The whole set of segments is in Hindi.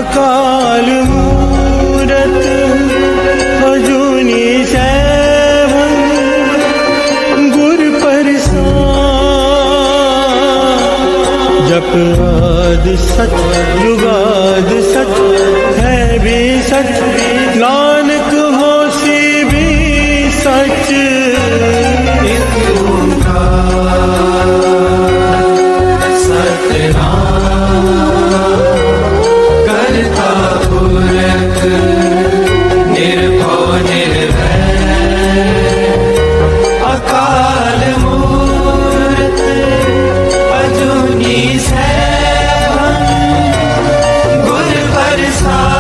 अकाल मूरत अजूनी सैभं गुर प्रसाद। जप आदि सच जुगाद सच है भी सच, नानक होसी भी सच। एक ओंकार सतनाम करता पुरख निर्भव निर्वैर। अकाल मूरत अजूनी सैभं गुर प्रसाद।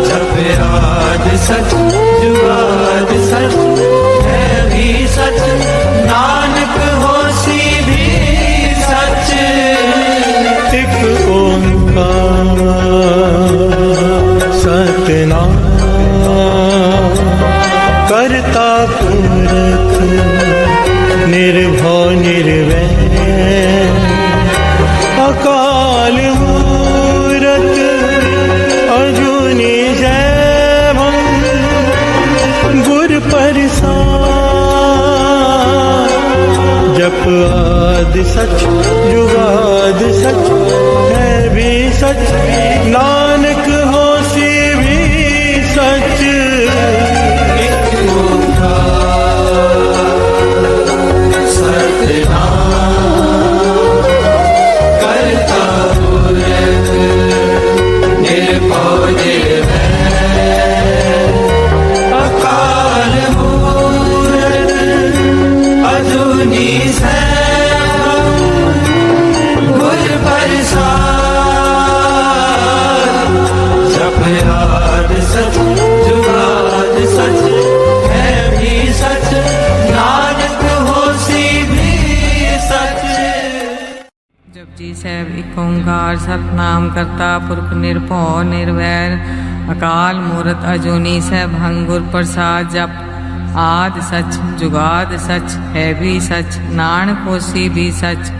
जप आद सच जुगाद सच है भी सच, नानक होसी भी सच। एक ओंकार सतनाम करता पुरख निर्भव निर्वैर। अकाल मूरत अजूनी सैभं गुर प्रसाद। जप आद सच जुगाद सच है भी सच, नानक होसी भी सच। एक ओंकार सतनाम करता पुरख निर्भव निर्वैर। अकाल मूरत अजूनी सैभं गुर प्रसाद। जप आद सच जुगाद सच है भी सच, नानक होसी भी सच। जपजी ਸਾਹਿਬ ਇੱਕ ਓਂਕਾਰ ਸਤਨਾਮ ਕਰਤਾ ਪੁਰਖ ਨਿਰਭਉ ਨਿਰਵੈਰ। ਅਕਾਲ ਮੂਰਤ ਅਜੂਨੀ ਸੈਭੰ ਗੁਰ ਪ੍ਰਸਾਦ। ਜਪ ਆਦ ਸਚ ਜੁਗਾਦ ਸਚ ਹੈ ਵੀ ਸਚ, ਨਾਨਕ ਹੋਸੀ ਵੀ ਸਚ।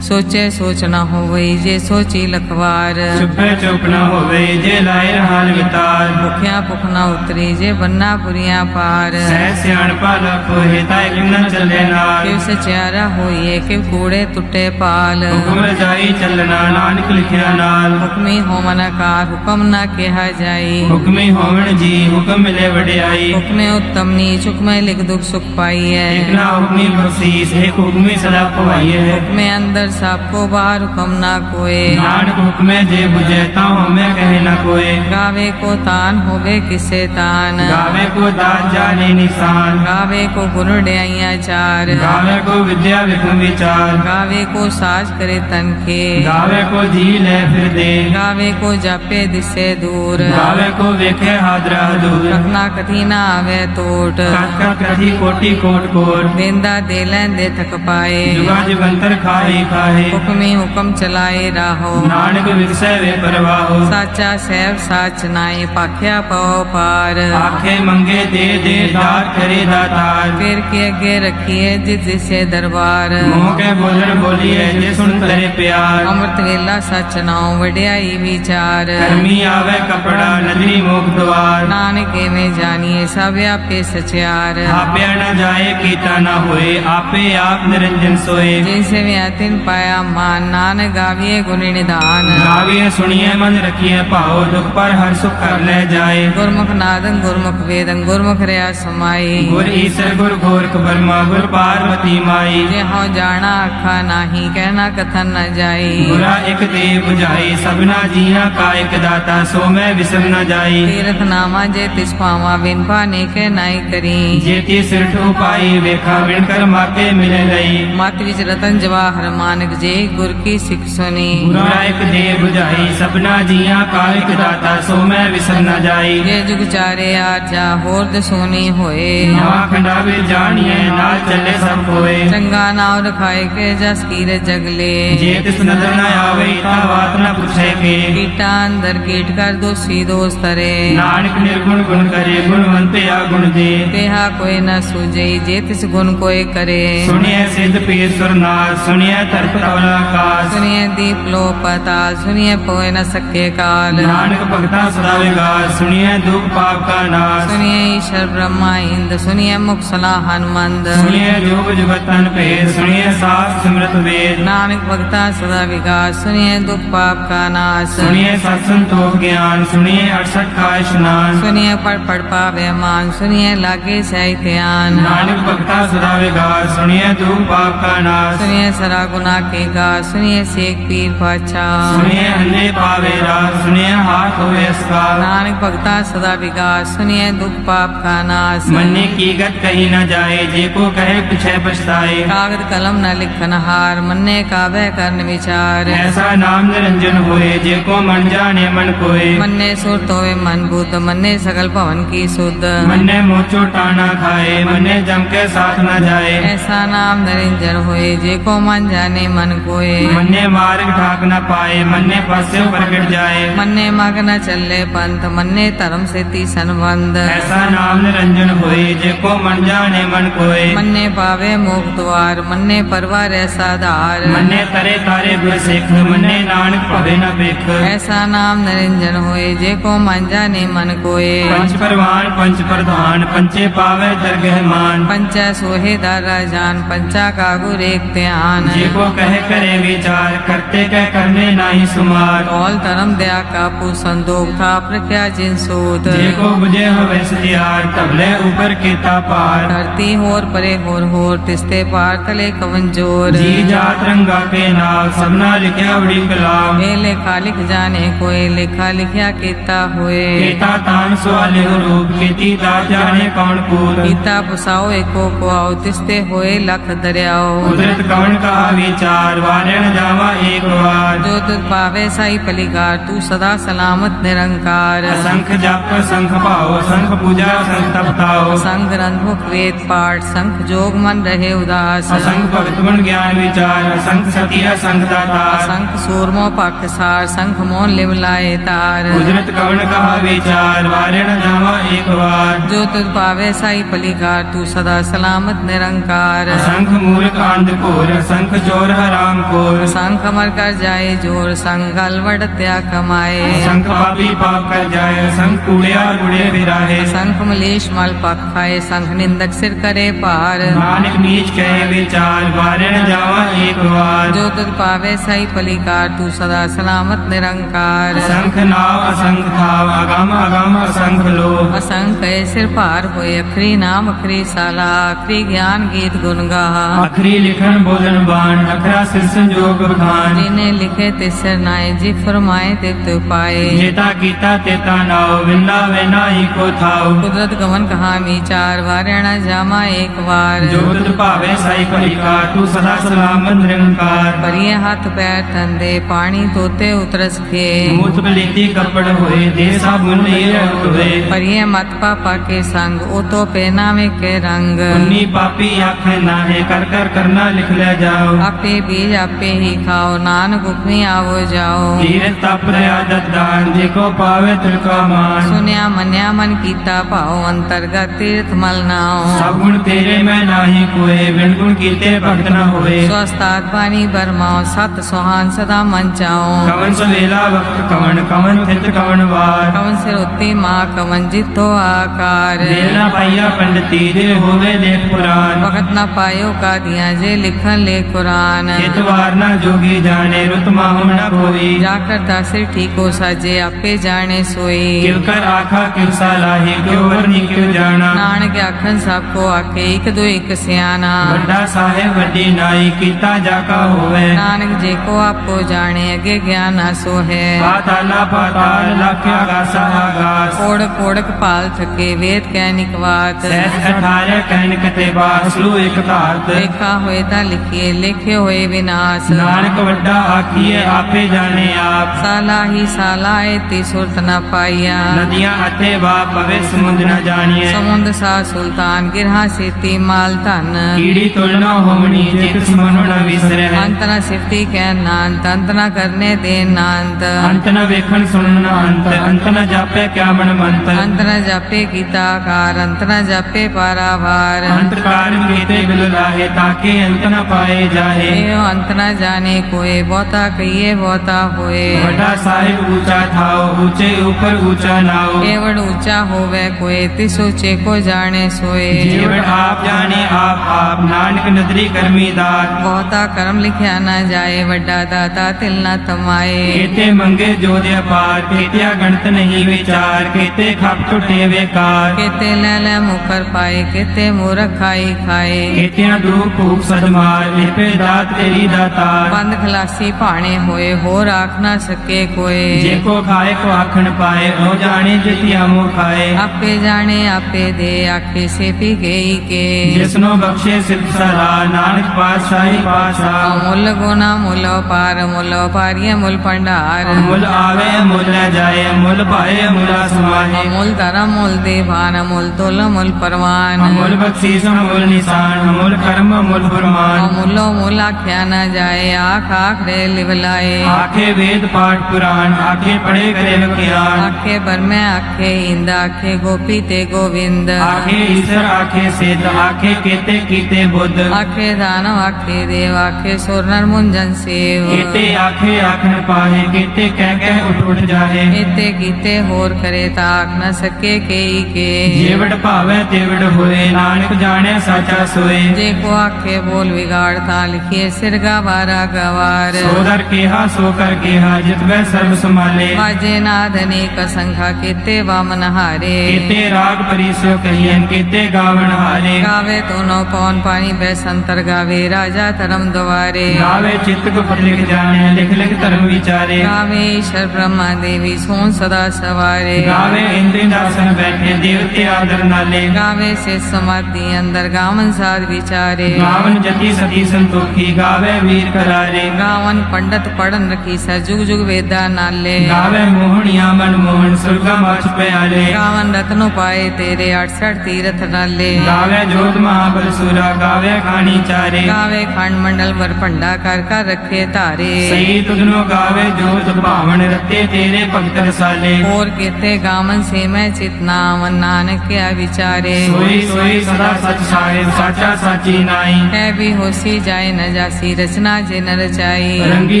ਸੋਚੇ ਸੋਚ ਨਾ ਹੋਵਈ ਜੇ ਸੋਚੀ ਲਖਵਾਰ। ਚੁੱਪੇ ਚੁੱਪ ਨਾ ਹੋਵੇ ਜੇ ਲਾਏ ਰਹਾਨ ਵਿਤਾਰ। ਭੁਖਿਆ ਭੁਖ ਨਾ ਉਤਰੀ ਜੇ ਬੰਨਾ ਪੁਰੀਆਂ ਪਾਰ। ਸਹਿ ਸਿਆਣਪਾ ਲਖ ਹੋਏ ਤਾਂ ਇੱਕ ਨਾ ਚੱਲੇ ਨਾਲ। ਕਿਵ ਸਚਿਆਰਾ ਹੋਈਏ ਕਿਵ ਕੂੜੇ ਟੁੱਟੇ ਪਾਲ। ਹੁਕਮ ਰਜਾਈ ਚੱਲਣਾ ਨਾਨਕ ਲਿਖਿਆ ਨਾਲ। ਹੁਕਮੀ ਹੋਵਨ ਆਕਾਰ ਹੁਕਮ ਨਾ ਕਿਹਾ ਜਾਈ। ਹੁਕਮੀ ਹੋਵਣ ਜੀ ਹੁਕਮ ਮਿਲੇ ਵਡਿਆਈ। ਹੁਕਮੇ ਉੱਤਮ ਨੀਚ ਹੁਕਮੇ ਲਿਖ ਦੁਖ ਸੁਖ ਪਾਈਐ। ਇੱਕ ਨਾ ਹੁਕਮੀ ਬਖਸ਼ੀਸ ਇੱਕ ਹੁਕਮੀ ਸਦਾ ਪਵਾਈਏ। ਹੁਕਮੇ ਅੰਦਰ ਸਭ ਕੋ ਬਾਹਰ ਹੁਕਮ ਨਾ ਕੋਏ। ਨਾਨਕ ਹੁਕਮੇ ਜੇ ਬੁਝੇ ਤਾਂ ਹਉਮੈ ਕਹੇ ਨਾ ਕੋਏ। ਗਾਵੇ ਕੋ ਤਾਨ ਹੋਵੇ ਕਿਸੇ ਤਾਨ। ਗਾਵੇ ਕੋ ਦਾਤ ਜਾਣੇ ਨਿਸ਼ਾਨ। ਗਾਵੇ ਕੋ ਗੁਣ ਡਿਆਈਆਂ ਚਾਰ। ਗਾਵੇ ਕੋ ਵਿਦਿਆ ਵਿਖਮ ਵਿਚਾਰ। ਗਾਵੇ ਕੋ ਸਾਜ ਕਰੇ ਤਨ ਕੇ। ਗਾਵੇ ਕੋ ਜੀ ਲੈ ਫਿਰ ਦੇ। ਗਾਵੇ ਕੋ ਜਾਪੇ ਦਿਸੇ ਦੂਰ। ਗਾਵੇ ਕੋ ਵੇਖੇ ਹਾਦਰਾ ਦੂਰ। ਰਖਨਾ ਕਥੀ ਨਾ ਆਵੇ ਟੋਟ। ਕਥ ਕਥੀ ਕੋਟੀ ਕੋਟ ਕੋਟ। ਦੇਂਦਾ ਦੇ ਲੈਂਦੇ ਥਕ ਪਾਏ। ਜੁਗਾ ਜਵੰਤਰ ਖਾਹੀ ਖਾਹੇ। ਹੁਕਮੀ ਹੁਕਮ ਚਲਾਏ ਰਾਹੋ। ਨਾਨਕ ਵਿਗਸੈ ਵੇ ਪਰਵਾਹੋ। ਸਾਚਾ ਸਹਿਬ ਸਾਚ ਨਾਏ ਪਾਖਿਆ ਪਉ ਪਾਰ। ਆਖੇ ਮੰਗੇ ਦੇ ਦੇ ਦਾਤ ਕਰੇ ਦਾਤਾਰ। ਫਿਰ ਕੇ ਅੱਗੇ ਰੱਖੀਏ ਜਿਸ ਦਿਸੇ ਦਰਬਾਰ। ਮੋਹ ਕੇ ਬੋਲਣ ਬੋਲੀਏ ਜੇ ਸੁਣ ਤਰੇ ਪਿਆਰ। ਅੰਮ੍ਰਿਤ ਵੇਲਾ ਸਚ ਨਾਉ ਵਡਿਆਈ ਵਿਚਾਰ। ਕਰਮੀ ਆਵੇ ਕਪੜਾ ਨਦਰੀ ਮੁਖ ਦਵਾਰ। ਨਾਨਕ ਐਵੇਂ ਜਾਣੀਏ ਸਭ ਆਪੇ ਸਚਿਆਰ। ਆਪਿਆ ਨਾ ਜਾਏ ਕੀਤਾ ਨਾ ਹੋਏ। ਆਪੇ ਆਪ ਨਿਰੰਜਨ ਸੋਏ। ਜਿਨ ਸੇਵਿਆ ਤਿਨ ਪਾਇਆ ਮਾਨ। ਨਾਨਕ ਗਾਵੀਏ ਗੁਣ ਨਿਧਾਨ। ਗਾਵੀਏ ਸੁਣੀਏ ਮਨ ਰਖੀਏ ਭਾਉ। ਦੁਖ ਪਰ ਹਰ ਸੁਖ ਕਰ ਲੈ ਜਾਏ। ਗੁਰਮੁਖ ਨਾਦੰ ਗੁਰਮੁਖ ਵੇਦੰ ਗੁਰਮੁਖ ਰਿਆ ਸਮਾਈ। ਗੁਰ ਈਸਰ ਗੁਰ ਗੋਰਖ ਬਰਮਾ ਗੁਰ ਪਾਰਵਤੀ ਮਾਈ। ਜੇ ਹਉ ਜਾਣਾ ਆਖਾ ਨਾਹੀ ਕਹਿਣਾ ਕਥਨ ਨ ਜਾਈ। ਗੁਰਾ ਇਕ ਦੇ 부ਝਾਈ ਸਭਨਾ ਜੀਆਂ ਕਾ ਇਕ ਦਾਤਾ ਸੋ ਮੈਂ ਵਿਸਰ ਨ ਜਾਈ। ਤੀਰਥ ਨਾਮਾ ਜੇ ਤਿਸ ਪਾਵਾ ਬਿਨ ਪਾਨੇ ਕੇ ਨਾਈ ਕਰੀ। ਜੇ ਤੀ ਸਿਰ ਠੋ ਪਾਈ ਵੇਖਾ ਵਿਣ ਕਰ ਮਾਕੇ ਮਿਲੇ ਲਈ। ਮਤ ਵਿੱਚ ਰਤਨ ਜਵਾਹਰ ਮਾਨਕ ਜੇ ਗੁਰ ਕੀ ਸਿੱਖ ਸੁਣੀ। ਗੁਰਾ ਇਕ ਦੇ 부ਝਾਈ ਸਭਨਾ ਜੀਆਂ ਕਾ ਇਕ ਦਾਤਾ ਸੋ ਮੈਂ ਵਿਸਰ ਨ ਜਾਈ। ਜੇ ਜੁਗ ਚਾਰੇ ਆਜਾ ਹੋਰ ਦਸੋਨੀ ਹੋਏ। ਨਵਾ ਖੰਡਾ ਵੇ ਜਾਣੀਏ ਨਾਲ ਚੱਲੇ ਸਭ ਹੋਏ। ਚੰਗਾ ਨਾਮ ਰਖਾਏ ਕੇ ਜਸ ਕੀਰੇ ਜਗਲੇ। ਜੇ ਤਿਸ ਨਦਰ ਨ ਆਵੇ ਤਾਂ ਬਾਤ ਨ ਪੁੱਛੇ ਕੇ। ਕੀਟਾ ਅੰਦਰ ਕੀਟ ਕਰ ਦੋਸੀ ਦੋਸ ਤਰੇ। ਨਾਨਕ ਨਿਰਗੁਣ ਗੁਣ ਕਰੇ ਗੁਣਵੰਤੇ ਆ ਗੁਣ ਦੇ। ਤੇਹਾ ਕੋਈ ਨ ਸੂਝਈ ਜੇ ਤਿਸ ਗੁਣ ਕੋਏ ਕਰੇ। ਸੁਣਿਐ ਸਿੱਧ ਪੀਰ ਸੁਰਨਾਰ ਸੁਣਿਐ सुनिए तरप तवल आकाश सुनिए दीप लो पताल सुनिए पोए न सके काल नानक भगता सदा विकास सुनिए दुख पाप का नाश सुनिए ईश्वर ब्रह्मा इंद सुनिए मुख सलाह हनुमंद सुनिए जोग जुगतन भेद सुनिए सास सिमरत वेद नानक भगता सदा विकास सुनिए दुख पाप का नाश सुनिए सत्संतोष ज्ञान सुनिए 68 का स्नान सुनिए पढ़ पावे मान सुनिए लागे सही ध्यान नानक भगता सदा विकास सुनिए दुख पाप का नाश सुनिए सरा गुना के गा सुनिए शेख पीर पाचा सुनिए अन्ने पावे रास सुनिए हाथ होवे इसका नानक भगता सदा विकास सुनिए दुख पाप का नाश मन्ने की गत कही न जाए जे को कहे पिछे पछताए कागद कलम न लिखन हार मन्ने काबे करन विचार ऐसा नाम निरंजन होए जे को मन जाने मन कोय मन्ने सुर तोवे मन भूत मन्ने सकल भवन की सुध मन्ने मोचो टाना खाए मन्ने जम के साथ न जाए ऐसा नाम निरंजन होए जे को मन जाने मन कोय मन्ने मार्ग ठाक न पाए मन्ने पस्यो प्रकट जाए मन्ने मग न चले पंथ मन्ने धर्म से ती संबंध ऐसा नाम निरंजन होए जे को मन जाने मन कोय मन्ने पावे मोख द्वार मन्ने परवार ऐसा धार मन्ने तरे तारे गुर सिख मन्ने नानक भवे न बिख ऐसा नाम निरंजन होए जे को मन जाने मन कोय पंच परवान पंच प्रधान पंचे पावे दरगह मान पंचा सोहे दारा जान पंचा का गुर एक ध्यान जे को कहे करे विचार करते कह करने नाही सुमार कौल धर्म दया का पूसन दोग था प्रख्या जिन सूत जे को बुझे हो वैसतियार तबले ऊपर केता पार धरती होर परे होर तिस्ते पार तले कवन जोर जी जात रंगा के नाव सबना लिखया बड़ी कलाम ए लेखा लिख जाने कोई लेखा लिखया केता हुए केता तान सवाले हो रूप केती दात जाने कौन कूद गीता पुसाओ एको को आओ तिस्ते होए लख दरियाओ कुदरत कौन कहा विचार वारे न जावा एक बार जो तुझ पावे साई पलिकार तू सदा सलामत निरंकार असंख जाप संख पाओ संख पूजा संख तपताओ संग ग्रंथ मुख वेद पाठ संख जोग मन रहे उदास असंख भगत गुण ज्ञान विचार असंख सती असंख दाता संख सूरमो पख सार संख मोन लिवलाए तार कुदरत कौन कहा विचार वारे न जावा एक बार जो तुझ पावे साई पलिकार तू सदा सलामत निरंकार असंख मूर्ख अंधकोर असंख चोर हराम कोर संख मर कर जाए जोर संग अलवड़ त्या कमाए असंख पापी पाप कर जाए असंख कूड़िया गुड़े फिराए संख मलेश मल पख खाए संख निंदक सिर करे पार नानक नीच कहे विचार वारे न जावा एक बार जो तुझ पावे साई पलिकार तू सदा सलामत निरंकार असंख नाव असंख थाव अगम अगम असंख लो असंख सिर पार होए अखरी नाम अखरी साला अखरी ज्ञान गीत गुण गा अखरी लिखन बोलन बाण अखरा सिर संजोग बखान जिन्हें लिखे तिसर नाय जी फरमाए तित पाए जेता कीता तेता नाव विंदा वेना ही को थाव कुदरत गमन कहा विचार वारणा जामा एक बार जो तुझ भावे साई पलिका तू सदा सलामत निरंकार परिये हाथ पैर तंदे पानी तोते उतरस खे मूत बलेती कपड़ होए दे साबुन नीर होए परिये मत पापा के संग ओ तो पहनावे के रंग उन्नी पापी आँख नाहे कर कर करना लिख ले जाओ आपे बीज आपे ही खाओ नानक उपमी आवो जाओ धीर तप आदत दान जेको पावे तिलका मान सुनिया मन्या मन कीता पाओ अंतर्गत तीर्थ मल नाओ सब गुण तेरे में नाही कोए बिन गुण कीते भक्त न होए स्वस्थात पानी बरमाओ सत सुहान सदा मन चाओ कवन सवेला वक्त कवन कवन थित कवन वार कवन सिर उत्ती माँ कवन जितो आकार देर न पाइया पंडिती दे होवे लेख पुराण वक्त न पायो का दिया जे लिखन ले कुरान हितवार न जोगी जाने रुत माहु न कोई जाकर दासिर ठीको साजे आपे जाने सोई किव कर आखा किव सालाही क्यों वरनी क्यों जाना नानक आखन सबको आके एक दो एक सियाना बड़ा साहेब वड्डी नाई कीता जाका होवे नानक जे को आपको जाने अगे ज्ञान आसो है पाताला पाताल लख्या आगासा आगास कोड़ कोड़क पाल थके वेद कैनिक वात सहस 18 कहन कते बासलू एक तात लिखा होए ता लिखिए लिखे होए विनाश नानक वड्डा आखिए आपे जाने आप साला ही साला ती सुरत न पाइया नदियां अथे बा पवे समुद्र न जानिए समुद्र सा सुल्तान गिरहा सीती माल धन कीड़ी तुलना होमनी जे किस मनो न विसरे अंत न सिफती कै नांत अंत न करने दे नांत अंत न वेखन सुनन अंत न जापे क्या मन मंत अंत न जापे गीताकार अंत न जापे पारावार अंत कार कीते बिल लाहे ताके अंत न पाए जाहे। एवं अंत न जाने कोई, बहुता कहिए बहुता होए। वड्डा साहिब ऊंचा थाओ, ऊंचे ऊपर ऊंचा नाओ। एवं ऊंचा होवे कोई, तिस ऊंचे को जाने सोए। जीवट आप जाने आप नानक नदरी करमी दात। बहुता कर्म लिखिया न जाए, वड्डा दाता तिल न तमाए। केते मंगे जोधे अपार, केतिया गणत नहीं विचार। केते खप टुटे बेकार, केते ले मुकर पाए, केते मूरख खाई खाए। केतिया डूब भूख सदमार। लिपे दात तेरी दातार, बंद खलासी भाणे होए, हो राख न सके कोई। जेको खाए को आखन पाए, ओ जाने जितिया मुँह खाए। आपे जाने आपे दे, आखे से पी गई के। जिसनो बख्शे सिद्ध सरा, नानक पातशाही पातशाह। मुल गुना मुल पार, मुल पारिय मुल भंडार। मुल आवे मुल न जाए, मुल पाए मुला समाये। अमूल धर्म मूल देवान, अमूल तुल मूल परवान। अमूल बख्शीस अमूल निशान, अमूल कर्म अमूल फरमान। अमूलो मूल आख्या न जाए, आख आख रे लिवलाए। आखे वेद पाठ पुराण, आखे पढ़े करे ज्ञान। आखे बर में आखे इंद, आखे गोपी ते गोविंद। आखे ईश्वर आखे सिद्ध, आखे केते कीते बुद्ध। आखे दानव आखे देव, आखे सुर नर मुंजन सेव। केते आखे आखन पाहे, केते कह कह उठ उठ जाहे। एते कीते होर करे, ताक न सके केई के। जेवड़ भावे तेवड़ होए, नानक जाने साचा सोए। जे को आखे बोल बिगाड़, ता लिखिए सिर गवारा गवार। सोदर केहा सो कर केहा, जित वह सर्व संभाले। बाजे नाद अनेक संख्या, केते वामन हारे। केते राग परिसो कहियन, केते गावन हारे। गावे दोनों पौन पानी बैसंतर, गावे राजा धर्म द्वारे। गावे चित्त को पढ़ लिख जाने, लिख लिख धर्म विचारे। गावे ईश्वर ब्रह्मा देवी, सोन सदा सवारे। गावे इंद्र दासन बैठे, देवते आदर नाले। गावे से समाधि अंदर, गावन साध विचारे। गावन जति सती संतोखी, गावे वीर करारे। गावन पंडित पढ़न रखी, सा जुग जुग वेदा नाले। गावे मोहनिया मनमोहन, सुरगा मछ प्याले। गावन रत्नो पाए तेरे, 68 तीरथ नाले। गावे जोत महाबल सुरा, गावे खानी चारे। गावे खंड मंडल वर पंडा, कर रखे तारे। सही तुधनो गावे जोत भावन, रते तेरे भक्त रसाले। और केते गावन से मैं चितनावन, नानक क्या विचारे। सोई सोई सदा सच साहिब, साचा साची नाई। है भी होसी जाए न जासी, रचना जे न रचाई। रंगी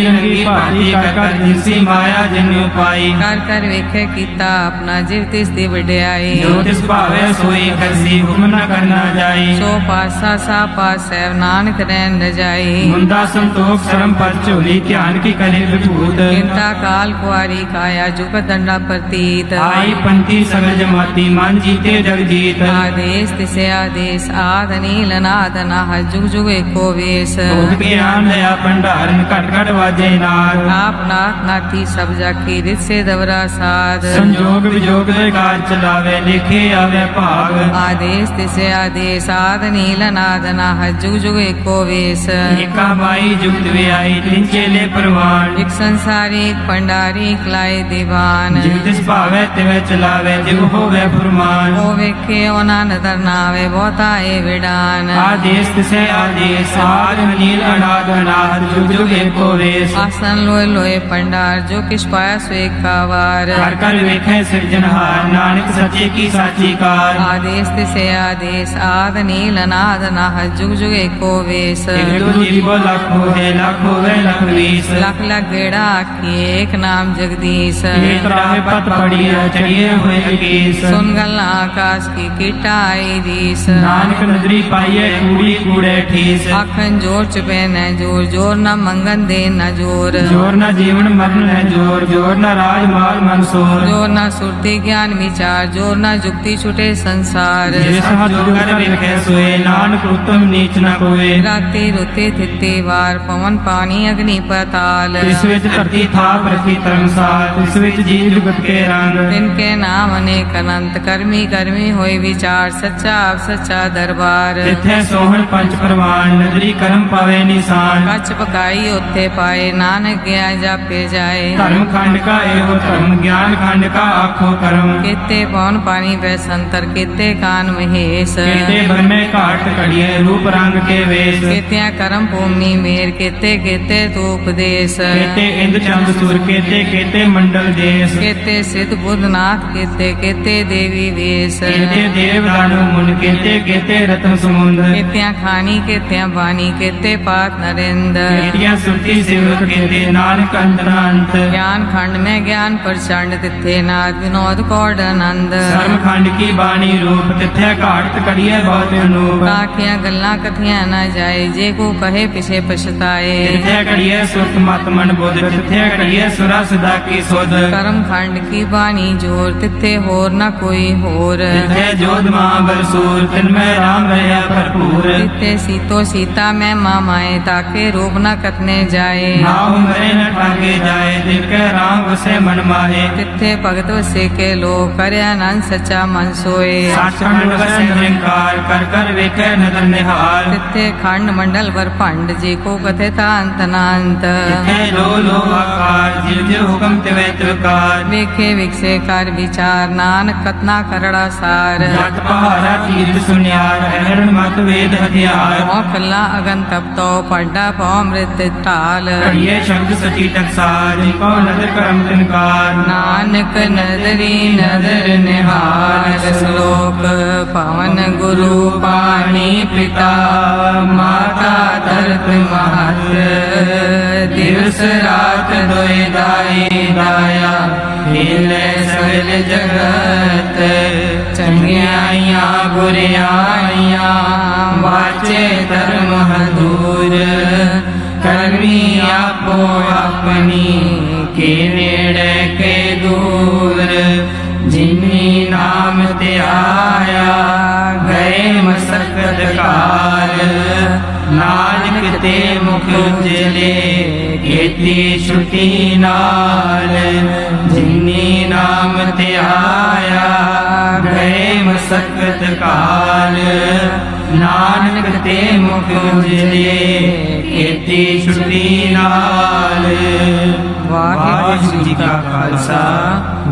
रंगी भांति कर कर, जिनसी माया जिन्यू पाई। कर वेखे कीता, अपना जीव तिस दी वड्याई। जो तिस भावे सोई करसी, हुक्म न करना जाई। सो पासा सा पास है, नानक रैन न जाई। मुंदा संतोष शरम पर चोली, ध्यान की करे विभूत। चिंता काल कुआरी काया, जुग दंडा प्रतीत। आई पंथी सगल जमाती, मान जीते जग जीत। आदेश तिसे आदेश, आद नील नाद नाह, जुग जुग एको वेश। भोग ज्ञान दया भंडारन, घट घट वाजे नाद। आप नाथ नाथी सब जाकी, रित से दवरा साध। संजोग विजोग दे कार चलावे, लिखे आवे भाग। आदेश तिसे आदेश, आद नील नाद नाह, जुग जुग एको वेश। एका माई जुगत व्याई, तिन चेले परवान। एक संसारी एक पंडारी, एक लाए दीवान। जिव तिस भावे तिवे चलावे, जिव होवे फुरमान। ओ वेखे ओना नदर नावे, बहुता ए विडान। आदेश तिसे आदेश, आद नील अनाद अनाद, जुग जुग एको वेश। आसन लोए लोए पंडार, जो किस पाया सो एक कावार। कर कर वेखे सिरजनहार, नानक सच्चे की साची कार। आदेश तिसे आदेश, आद नील नाद नाह, जुग जुग एको वेश। एक दो जीवो लाख होए, लाख होवे लख बीस। लख लख गेड़ा आखी, एक नाम जगदीश। एक राह पत पड़ी है, चढ़िए हुए अकीस। सुन गल्ला आकाश की कीटा आई दीस। नानक नदरी पाइये, कूड़ी कूड़े ठीस। आखन जोर चुपे न जोर, जोर न मंगन दे न जोर। जोर न जीवन मरण है जोर, जोर न राज माल मनसोर। जोर न सुरती ज्ञान विचार, जोर न जुक्ति छुटे संसार। जिसहा जोगर वेखे सोए, नानक उत्तम नीच न कोए। राते रुते थिते वार, पवन पानी अग्नि पताल। इस विच धरती थाप रखी धर्मसाल, इस विच जीव जुगत के रंग। तिनके नाम अनेक अनंत, करमी करमी होए विचार, सच्चा आप सच्चा दरबार। तिथे सोहन पंच परवान, नदरी करम पावे निशान। कच पकाई उत्थे पाए, नानक गया जापे जाए। धर्म खंड का एहो धर्म, ज्ञान खंड का आखो कर्म। केते पवन पानी बैसंतर, केते कान महेश। केते बर में घाट कड़िए, रूप रंग के वेश। केत्या करम भूमि मेर, केते केते तो उपदेश। केते इंद्र चंद सुर, केते केते मंडल देश। केते सिद्ध बुद्ध नाथ, केते केते देवी वेश। केते देव दानव मुन, केते केते रत्न समुंद। केत्या खानी केत्या बानी, केते पात नरेंद्र केतिया सुरती सेवक केते नानक अंतनांत ज्ञान खंड में ज्ञान प्रचंड तिथे नाथ विनोद कौड आनंद धर्म खंड की बाणी रूप तिथे घाट करिए बहुत अनूप काखियां गल्ला कथियां न जाए जे को कहे पिछे पछताए तिथे करिए सुरत मत मन बुध तिथे करिए सुरा सुधा की सुध कर्म खंड की बाणी जोर तिथे होर न कोई होर तिथे जोध महाबल सूर तिनमें राम रहा भरपूर तिथे सीतो सीता में मामाए ताके रूप न कतने जाए नाव मरे न ठाके जाए दिल के राम उसे मन माहे तिथे भगत वसे के लोग करे आनंद सच्चा मन सोए साक्षात वसे निरंकार कर कर वेखे नदन निहार तिथे खंड मंडल वर पंड जी को कथे था अंत नांत तिथे लो आकार जिव जिव हुक्म तिवे त्रिकार वेखे विकसे कर विचार नानक कतना करड़ा सार जट पहाड़ा तीर्थ सुनियार हरण मत वेद हथियार मोह कल्ला अगन तप तो पड्डा पाओ मृत टाल करिए शब्द सची टकसार जिको नदर करम तिनकार नानक नदरी नदर निहार श्लोक पवन गुरु पाणी पिता माता धरत महत दिवस रात दोय दाई दाया हिले सगल जगत चंगियाइया बुरियाइया वाचे धर्म दूर करमी आपो अपनी के नेड़े के दूर जिन्नी नाम ते आया गए मसकत काल नानक ते मुख उजले केती छुटी नाल जिन्नी नाम ते आया गए मसकत काल नानक ते मुख उजले केती छुटी नाल वाहिगुरु जी का खालसा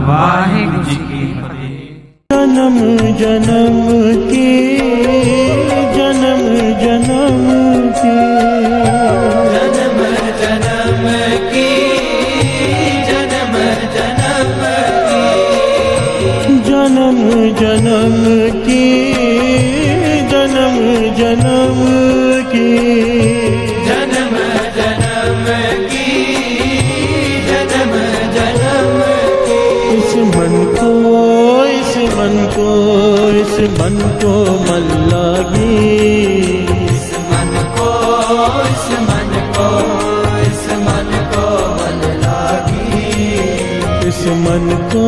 वाहिगुरु जी की फतेह। जन्म जन्म की जन्म जन्म की जन्म जन्म की जन्म जन्म की जन्म जन्म की जन्म जन्म की जन्म जन्म की जन्म जन्म की इस मन को इस मन को इस मन को मन लागी इस मन को इस मन को इस मन को मन लागी इस मन को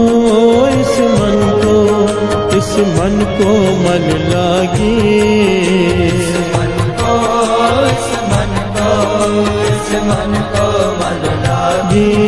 इस मन को इस मन को मन लागी इस मन को इस मन को इस मन को मन लागी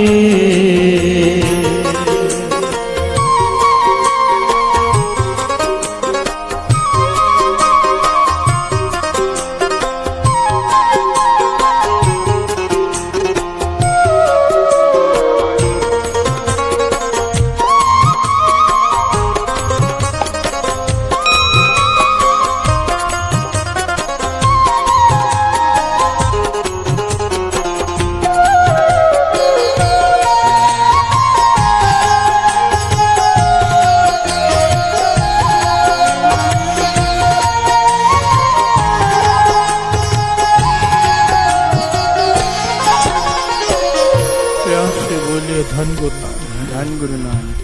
धन गुरु नानक धन गुरु नानक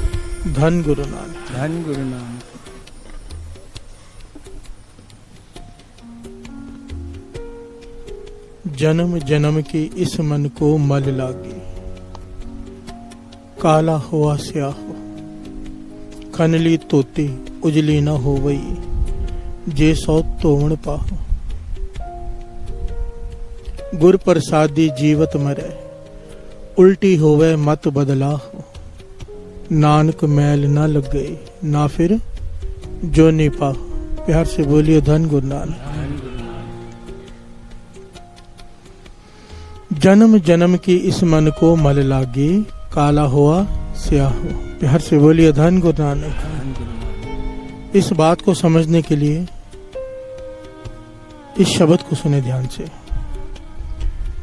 धन गुरु नानक धन गुरु नानक। जन्म जन्म की इस मन को मल लागी काला हुआ स्याह हो खनली तोती उजली न हो वही जे सौ तोवण पाहो गुर प्रसादी जीवत मरे उल्टी होवे मत बदला हो नानक मैल न लग गई ना फिर जो नहीं पाहो। प्यार से बोलिए धन गुरु नानक। जन्म जन्म की इस मन को मल लागी काला हुआ स्याह हो। प्यार से बोलिए धन गुरु नानक। इस बात को समझने के लिए इस शब्द को सुने ध्यान से।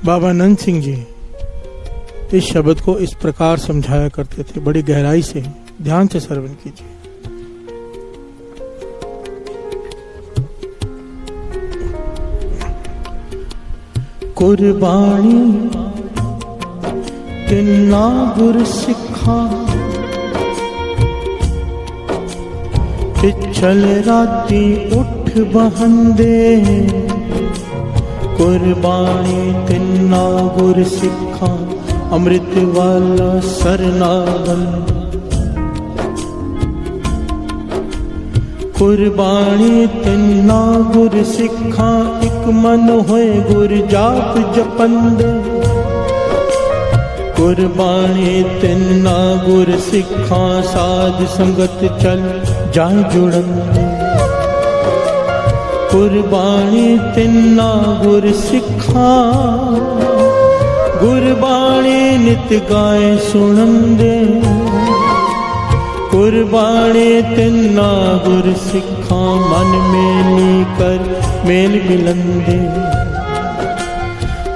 बाबा नंद सिंह जी इस शब्द को इस प्रकार समझाया करते थे, बड़ी गहराई से ध्यान से श्रवण कीजिए। कुर्बानी तिन्ना गुर सिखा पिछल राती उठ बहंदे कुर्बानी तिन्ना गुर सिखा अमृत वाला सरनावन कुर्बानी तिन्ना गुर सिखा एक मन होए गुर जाप जपंदे कुर्बानी तिन्ना गुर सिखा साध संगत चल जाए जुड़ंदे कुर्बानी तिन्ना गुर सिखा गुरबाणी नित गाए सुनंदे कुर्बानी तिन्ना गुर सिखा मन मेली कर मेल मिलंदे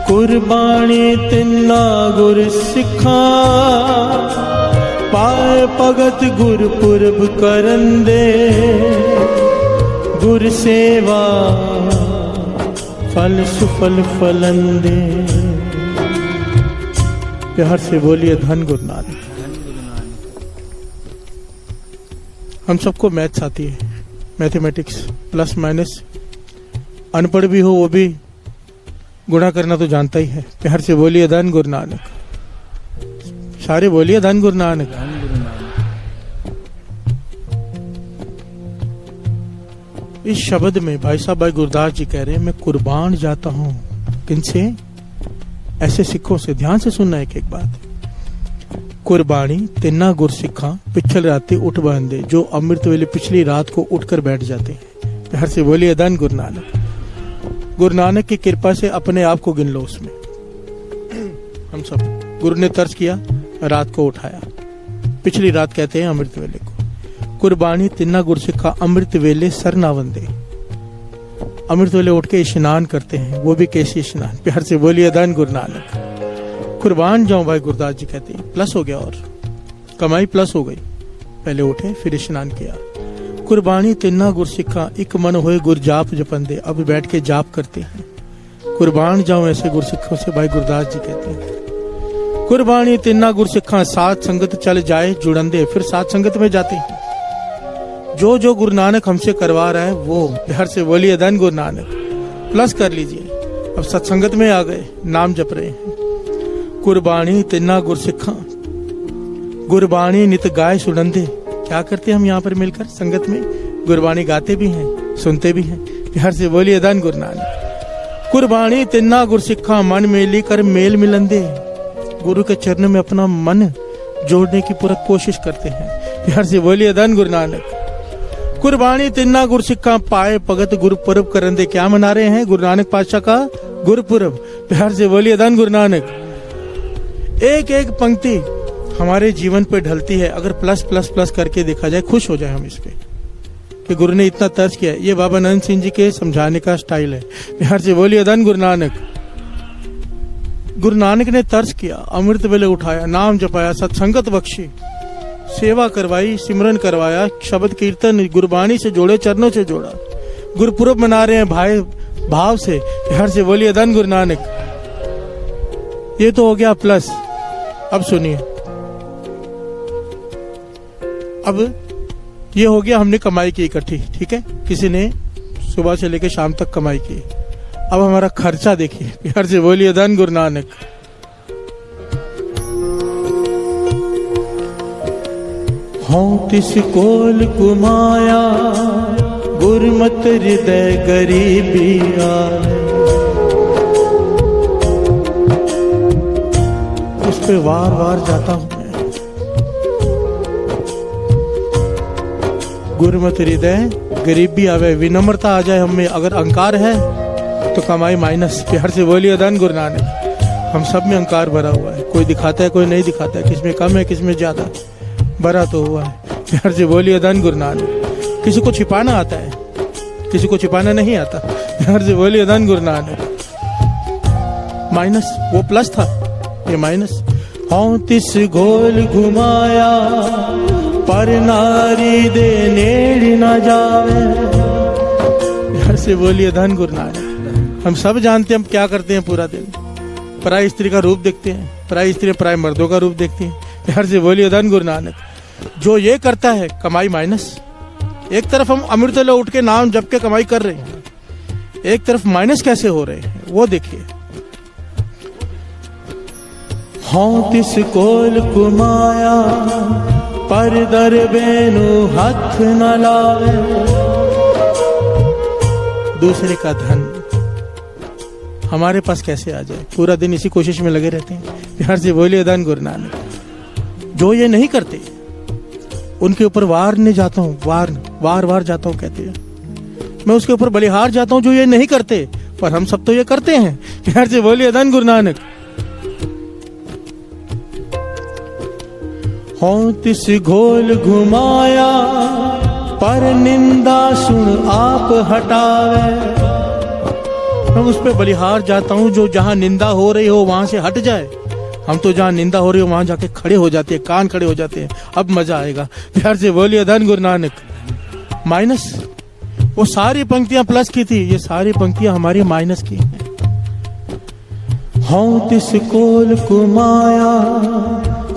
कुर्बानी तिन्ना गुर सिखा पाए भगत गुरपुरब करंदे गुर सेवा फल सुफल फलंदे। प्यार से बोलिए धन गुरु नानक। हम सबको मैथ्स आती है, मैथमेटिक्स प्लस माइनस, अनपढ़ भी हो वो भी गुणा करना तो जानता ही है। प्यार से बोलिए धन गुरु नानक। सारे बोलिए धन गुरु नानक। इस शब्द में भाई साहब भाई गुरदास जी कह रहे हैं मैं कुर्बान जाता हूं। किनसे? ऐसे सिखों से। ध्यान से सुनना एक एक बात। कुर्बानी तिन्ना गुर सिखा पिछल राती उठ बहंदे, जो अमृत वेले पिछली रात को उठकर बैठ जाते हैं। प्यार से बोलिए धन गुरु नानक। गुरु नानक की कृपा से अपने आप को गिन लो उसमें। हम सब गुरु ने तर्ज किया, रात को उठाया, पिछली रात कहते हैं अमृत वेले को। कुर्बानी तिन्ना गुर सिखा अमृत वेले सर ना वंदे। अमृत वेले उठ के स्नान करते हैं, वो भी कैसी स्नान। प्यार से बोलिए धन गुरु नानक। कुर्बान जाऊं भाई गुरदास जी कहते हैं। प्लस हो गया और कमाई प्लस हो गई। पहले उठे फिर स्नान किया। कुर्बानी तिन्ना गुर सिखा एक मन होए गुर जाप जपंदे। अब बैठ के जाप करते हैं। कुर्बान जाऊं ऐसे गुर सिखों से भाई गुरदास जी कहते हैं। कुर्बानी तिन्ना गुर सिखा साथ संगत चल जाए जुड़ंदे। फिर साथ संगत में जाते हैं। जो जो गुरु नानक हमसे करवा रहा है वो। प्यार से बोलिए धन गुरु नानक। प्लस कर लीजिए। अब सत्संगत में आ गए, नाम जप रहे हैं। कुर्बानी तिन्ना गुर सिखा गुरबाणी नित गाय सुनंदे। क्या करते हैं हम यहाँ पर मिलकर संगत में? गुरबाणी गाते भी हैं, सुनते भी हैं। प्यार से बोलिए धन गुरु नानक। कुर्बानी तिन्ना गुर सिखा मन मेली कर मेल मिलंदे। गुरु के चरण में अपना मन जोड़ने की पूरा कोशिश करते हैं। प्यार से बोलिए धन गुरु नानक। कुर्बानी तिन्ना गुर सिखा पाए भगत गुरपुरब करंदे। क्या मना रहे हैं? गुरु नानक पातशाह का गुरपुरब। प्यार से बोलिए धन गुरु नानक। एक एक पंक्ति हमारे जीवन पे ढलती है। अगर प्लस प्लस प्लस करके देखा जाए, खुश हो जाए हम इस पे कि गुरु ने इतना तर्ज किया। ये बाबा नंद सिंह जी के समझाने का स्टाइल है। प्यार से बोलिए धन गुरु नानक। गुरु नानक ने तर्ज किया, अमृत वेले उठाया, नाम जपाया, सत्संगत बख्शी, सेवा करवाई, सिमरन करवाया, शब्द कीर्तन गुरबाणी से जोड़े, चरणों से जोड़ा। गुरपुरब मना रहे हैं भाई भाव से। प्यार से बोलिए धन गुरु नानक। ये तो हो गया प्लस। अब सुनिए, अब ये हो गया हमने कमाई की इकट्ठी, ठीक है। किसी ने सुबह से लेकर शाम तक कमाई की। अब हमारा खर्चा देखिए। प्यार से बोलिए धन गुरु नानक। हों तिस कोल कुमाया गुरमत हृदय गरीबी आए। उस पे वार वार जाता हूं मैं। गुरमत हृदय गरीबी आवे, विनम्रता आ जाए हमें। अगर अहंकार है तो कमाई माइनस। प्यार से बोलिए धन गुरु नानक। हम सब में अहंकार भरा हुआ है। कोई दिखाता है, कोई नहीं दिखाता है। किसमें कम है, किसमें ज्यादा, भरा तो हुआ है। प्यार से बोलिए धन गुरु नानक। किसी को छिपाना आता है, किसी को छिपाना नहीं आता। प्यार से बोलिए धन गुरु नानक। माइनस, वो प्लस था, ये माइनस। हों तिस घोल घुमाया पर नारी दे नेड़ न जावे। प्यार से बोलिए धन गुरु नानक। हम सब जानते हैं हम क्या करते हैं पूरा दिन। पराई स्त्री का रूप देखते हैं, पराई स्त्री पराई मर्दों का रूप देखती हैं। प्यार से बोलिए धन गुरु नानक। जो ये करता है कमाई माइनस। एक तरफ हम अमृतलो उठ के नाम जप के कमाई कर रहे हैं, एक तरफ माइनस कैसे हो रहे हैं वो देखिए। हाँ तिस कोल कुमाया पर दरबेनु हाथ न लावे। दूसरे का धन हमारे पास कैसे आ जाए, पूरा दिन इसी कोशिश में लगे रहते हैं। प्यार से बोलिए धन गुरु नानक। जो ये नहीं करते उनके ऊपर वार नहीं जाता हूँ, वार जाता हूँ कहते हैं। मैं उसके ऊपर बलिहार जाता हूँ जो ये नहीं करते, पर हम सब तो ये करते हैं। प्यार से बोलिए धन गुरु नानक। हो तिस घोल घुमाया पर निंदा सुन आप हटावे। मैं उस पे बलिहार जाता हूँ जो जहां निंदा हो रही हो वहां से हट जाए। हम तो जहां निंदा हो रही हो वहां जाके खड़े हो जाते हैं, कान खड़े हो जाते हैं। अब मजा आएगा। प्यार से बोलिए धन गुरु नानक। माइनस वो सारी पंक्तियां प्लस की थी, ये सारी पंक्तियां हमारी माइनस की हैं। हूं तिस कोल कुमाया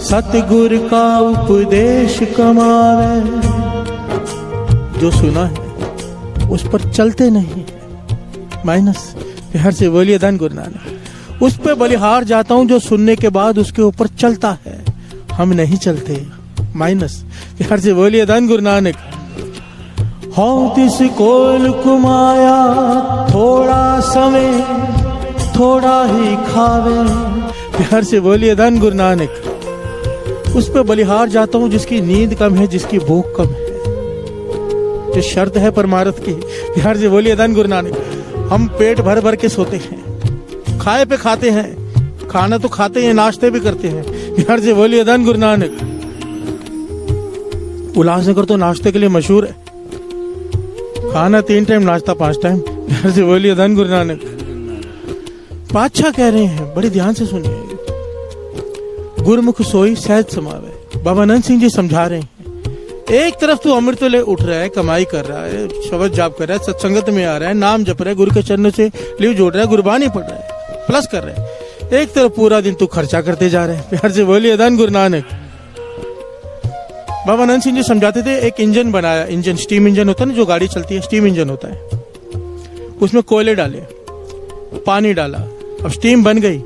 सतगुर का उपदेश कमावे। जो सुना है उस पर चलते नहीं है, माइनस। प्यार से बोलिए धन गुरु नानक। उस पे बलिहार जाता हूं जो सुनने के बाद उसके ऊपर चलता है, हम नहीं चलते, माइनस। प्यार से बोलिए धन गुरु नानक। हो तिस कोल कुमाया थोड़ा समय थोड़ा ही खावे। प्यार से बोलिए धन गुरु नानक। उस पे बलिहार जाता हूं जिसकी नींद कम है, जिसकी भूख कम है, जो शर्त है परमार्थ की। प्यार से बोलिए धन गुरु नानक। हम पेट भर भर के सोते हैं, खाए पे खाते हैं, खाना तो खाते हैं, नाश्ते भी करते हैं। प्यार से बोलिए धन गुरु नानक। उल्लासनगर तो नाश्ते के लिए मशहूर है, खाना 3 टाइम, नाश्ता 5 टाइम। प्यार से बोलिए धन गुरु नानक। पातशाह कह रहे हैं, बड़े ध्यान से सुनिए। गुरमुख सोई सहज समावे। बाबा नंद सिंह जी समझा रहे हैं। एक तरफ तू अमृत ले उठ रहा है, कमाई कर रहा है, शब्द जाप कर रहा है, सत्संगत में आ रहा है, नाम जप रहा है, गुरु के चरणों से लीव जोड़ रहा है, गुरबानी पढ़ रहा है, प्लस कर रहा है। एक तरफ पूरा दिन तू खर्चा करते जा रहे हैं। प्यार से बोलिए धन गुरु नानक। बाबा नंद सिंह जी समझाते थे, एक इंजन बनाया, इंजन स्टीम इंजन होता है ना, जो गाड़ी चलती है स्टीम इंजन होता है। उसमें कोयले डाले, पानी डाला, अब स्टीम बन गई,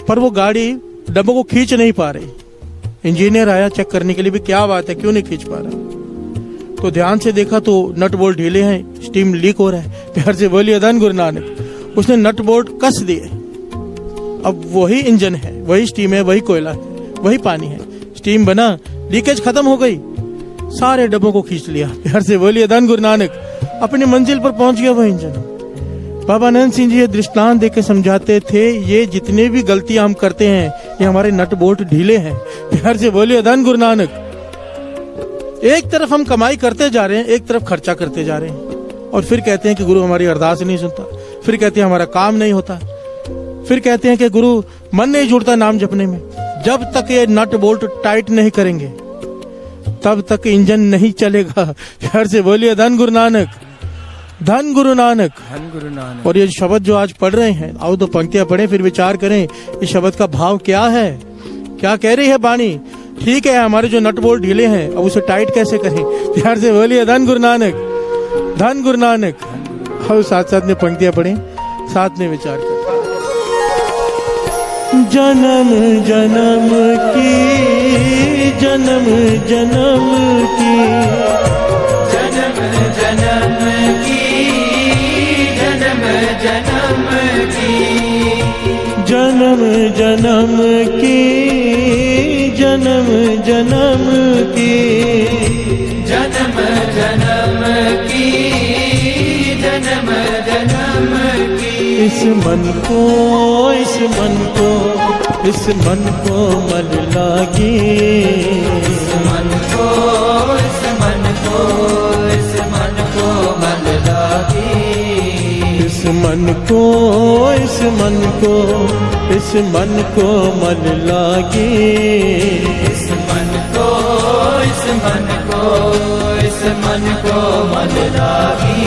पर वो गाड़ी डब्बों को खींच नहीं पा रही। इंजीनियर आया चेक करने के लिए भी क्या बात है, क्यों नहीं खींच पा रहा। तो ध्यान से देखा तो नट बोल्ट ढीले हैं, स्टीम लीक हो रहा है। प्यार से बोलिए धन गुरु नानक। उसने नट बोल्ट कस दिए, अब वही इंजन है, वही स्टीम है, वही कोयला है, वही पानी है, स्टीम बना, लीकेज खत्म हो गई, सारे डब्बों को खींच लिया। प्यार से बोलिए धन गुरु नानक। अपनी मंजिल पर पहुंच गया वो इंजन। बाबा नंद सिंह जी ये दृष्टांत देके समझाते थे, ये जितने भी गलतियां हम करते हैं ये हमारे नट बोल्ट ढीले हैं। प्यार से बोलिए धन गुरु नानक। एक तरफ हम कमाई करते जा रहे हैं, एक तरफ खर्चा करते जा रहे हैं, और फिर कहते हैं कि गुरु हमारी अरदास नहीं सुनता, फिर कहते हैं हमारा काम नहीं होता, फिर कहते हैं कि गुरु मन नहीं जुड़ता नाम जपने में। जब तक ये नट बोल्ट टाइट नहीं करेंगे तब तक इंजन नहीं चलेगा। प्यार से बोलिए धन गुरु नानक। धन गुरु नानक। धन गुरु नानक। और ये शब्द जो आज पढ़ रहे हैं, आओ तो पंक्तियां पढ़ें, फिर विचार करें इस शब्द का भाव क्या है, क्या कह रही है बानी। ठीक है, हमारे जो नट बोल्ट ढीले हैं, अब उसे टाइट कैसे करें। प्यार से बोलिए धन गुरु नानक। धन गुरु नानक। आओ साथ साथ में पंक्तियां पढ़ें, साथ में विचार करें। जन्म जन्म की, जन्म जन्म की, जन्म जन्म की, जन्म जन्म की, जन्म जन्म की, जन्म जन्म की, जन्म जन्म की, जन्म जन्म की। इस मन को, इस मन को, इस मन को मन लागी। इस मन को, इस मन को, इस मन को मन लागी। इस मन को, इस मन को, इस मन को मन लागी। इस मन को, इस मन को, इस मन को मन लागी।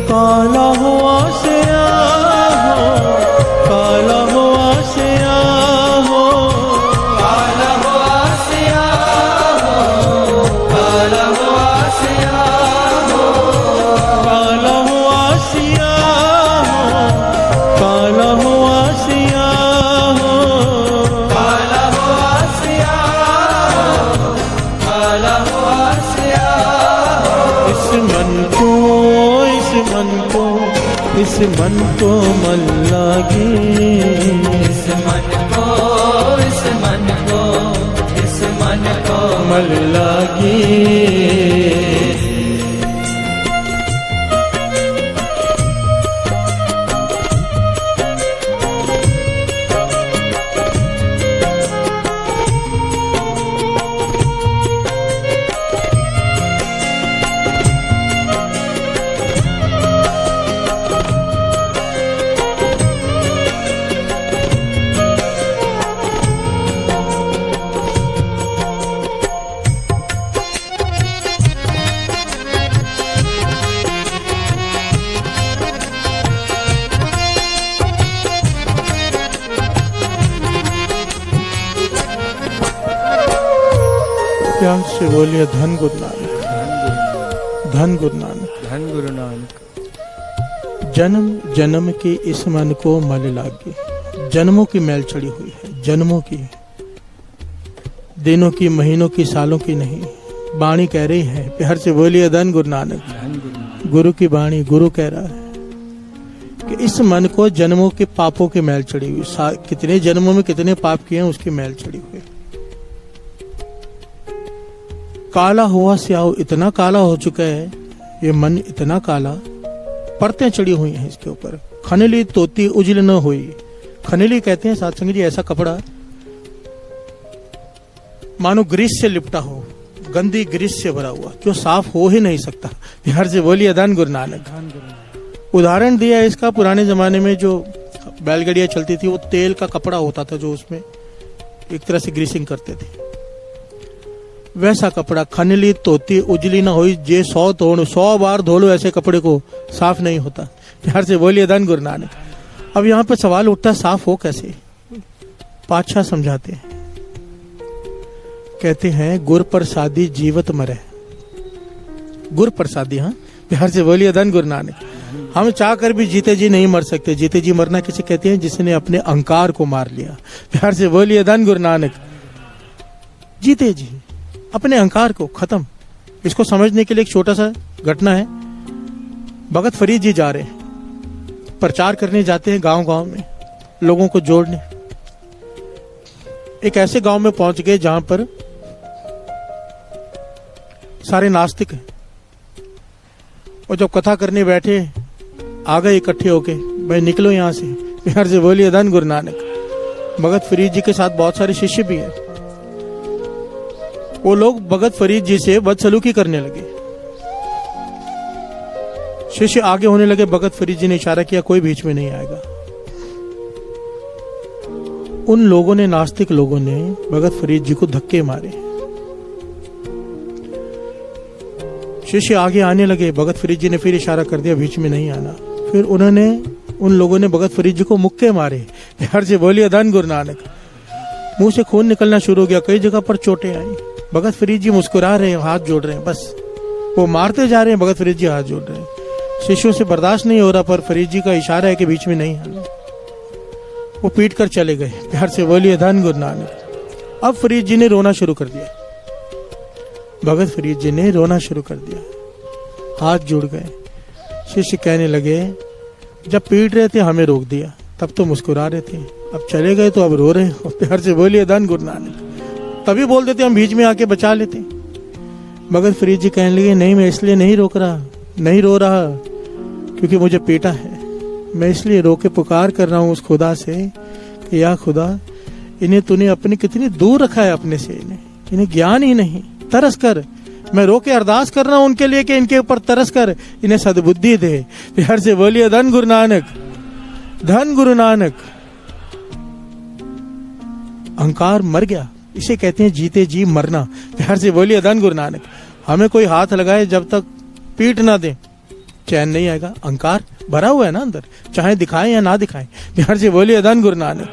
काला हुआ इस मन को मन लागे, इस मन को, इस मन को, इस मन को मन लागे। प्यार से बोलिए धन गुरु नानक, धन गुरु नानक, धन गुरु नानक। जन्म जन्म की इस मन को मल लागे। जन्मों की मैल चढ़ी हुई है, जन्मों की, दिनों की, महीनों की, सालों की नहीं। वाणी कह रही है, प्यार से बोलिए धन गुरु नानक, धन गुरु नानक। गुरु की वाणी, गुरु कह रहा है कि इस मन को जन्मों के पापों की मैल चढ़ी हुई, कितने जन्मों में कितने पाप किए हैं उसकी मैल चढ़ी हुई। काला हुआ स्याह, इतना काला हो चुका है ये मन, इतना काला, परतें चढ़ी हुई हैं इसके ऊपर। खनली तोती उजल न हुई। खनली कहते हैं सत्संग जी ऐसा कपड़ा मानो ग्रीस से लिपटा हो, गंदी ग्रीस से भरा हुआ, जो साफ हो ही नहीं सकता। बिहार से बोलिए धन गुरु नानक। उदाहरण दिया इसका, पुराने जमाने में जो बैलगाड़ियां चलती थी वो तेल का कपड़ा होता था जो उसमें एक तरह से ग्रीसिंग करते थे, वैसा कपड़ा। खनली तोती उजली ना हुई, जे 100 बार धो लो ऐसे कपड़े को, साफ नहीं होता। प्यार से बोलिए धन गुरु नानक। अब यहाँ पे सवाल उठता है साफ हो कैसे? पातशाह समझाते हैं, कहते हैं गुर प्रसादी जीवत मरे। गुर प्रसादी, हाँ, प्यार से बोलिए धन गुरु नानक। हम चाह कर भी जीते जी नहीं मर सकते। जीते जी मरना किसे कहते हैं? जिसने अपने अहंकार को मार लिया। प्यार से बोलिए धन गुरु नानक। जीते जी अपने अहंकार को खत्म। इसको समझने के लिए एक छोटा सा घटना है। भगत फरीद जी जा रहे हैं, प्रचार करने जाते हैं गांव गांव में, लोगों को जोड़ने। एक ऐसे गांव में पहुंच गए जहां पर सारे नास्तिक हैं, और जब कथा करने बैठे आ गए इकट्ठे होके, भाई निकलो यहां से। प्यार से बोलिए धन गुरु नानक। भगत फरीद जी के साथ बहुत सारे शिष्य भी हैं। वो लोग भगत फरीद जी से बदसलूकी करने लगे। शिष्य आगे होने लगे, भगत फरीद जी ने इशारा किया कोई बीच में नहीं आएगा। उन लोगों ने, नास्तिक लोगों ने भगत फरीद जी को धक्के मारे। शिष्य आगे आने लगे, भगत फरीद जी ने फिर इशारा कर दिया बीच में नहीं आना। फिर उन लोगों ने भगत फरीद जी को मुक्के मारे। प्यार से बोलिए धन गुरु नानक। मुंह से खून निकलना शुरू हो गया, कई जगह पर चोटें आई। भगत फरीद जी मुस्कुरा रहे हैं, हाथ जोड़ रहे हैं, बस वो मारते जा रहे हैं, भगत फरीद जी हाथ जोड़ रहे हैं। शिष्यों से बर्दाश्त नहीं हो रहा, पर फरीद जी का इशारा है कि बीच में नहीं आना। वो पीट कर चले गए। प्यार से बोलिए धन गुरु नानक। अब फरीद जी ने रोना शुरू कर दिया। भगत फरीद जी ने रोना शुरू कर दिया, हाथ जुड़ गए। शिष्य कहने लगे, जब पीट रहे थे हमें रोक दिया, तब तो मुस्कुरा रहे थे, अब चले गए तो अब रो रहे हो। प्यार से बोलिए धन गुरु नानक। तभी बोल देते हम बीच में आके बचा लेते। भगत फरीद जी कहने लगे, नहीं, मैं इसलिए नहीं रोक रहा, नहीं रो रहा क्योंकि मुझे पीटा है। मैं इसलिए रो के पुकार कर रहा हूं उस खुदा से कि या खुदा, इन्हें तूने अपने कितनी दूर रखा है अपने से, इन्हें ज्ञान ही नहीं, तरस कर। मैं रो के अरदास कर रहा हूं उनके लिए कि इनके ऊपर तरस कर, इन्हें सद्बुद्धि दे। प्यार से बोलिए धन गुरु नानक, धन गुरु नानक। अहंकार मर गया, इसे कहते हैं जीते जी मरना। प्यार से बोलिए धन गुरु नानक। हमें कोई हाथ लगाए जब तक पीट ना दे, चैन नहीं आएगा। अहंकार भरा हुआ है ना अंदर, चाहे दिखाएं या ना दिखाएं। प्यार से बोलिए धन गुरु नानक।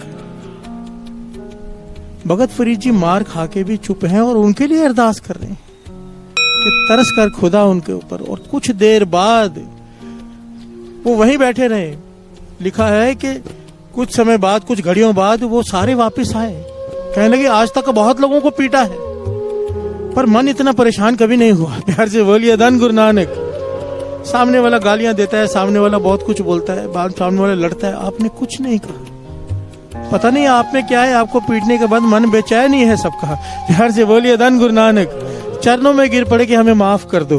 भगत फरीद जी मार खा के भी चुप हैं और उनके लिए अरदास कर रहे हैं कि तरस कर खुदा उनके ऊपर। और कुछ देर बाद वो वहीं बैठे रहे। लिखा है कि कुछ समय बाद, कुछ घड़ियों बाद वो सारे वापस आए। कहने लगे, आज तक बहुत लोगों को पीटा है पर मन इतना परेशान कभी नहीं हुआ। प्यार से बोलिए धन गुरु नानक। सामने वाला गालियां देता है, सामने वाला बहुत कुछ बोलता है, बाद सामने वाला लड़ता है, आपने कुछ नहीं कहा। पता नहीं आप में क्या है, आपको पीटने के बाद मन बेचैन ही है सबका। प्यार से बोलिए धन गुरु नानक। चरणों में गिर पड़े कि हमें माफ कर दो।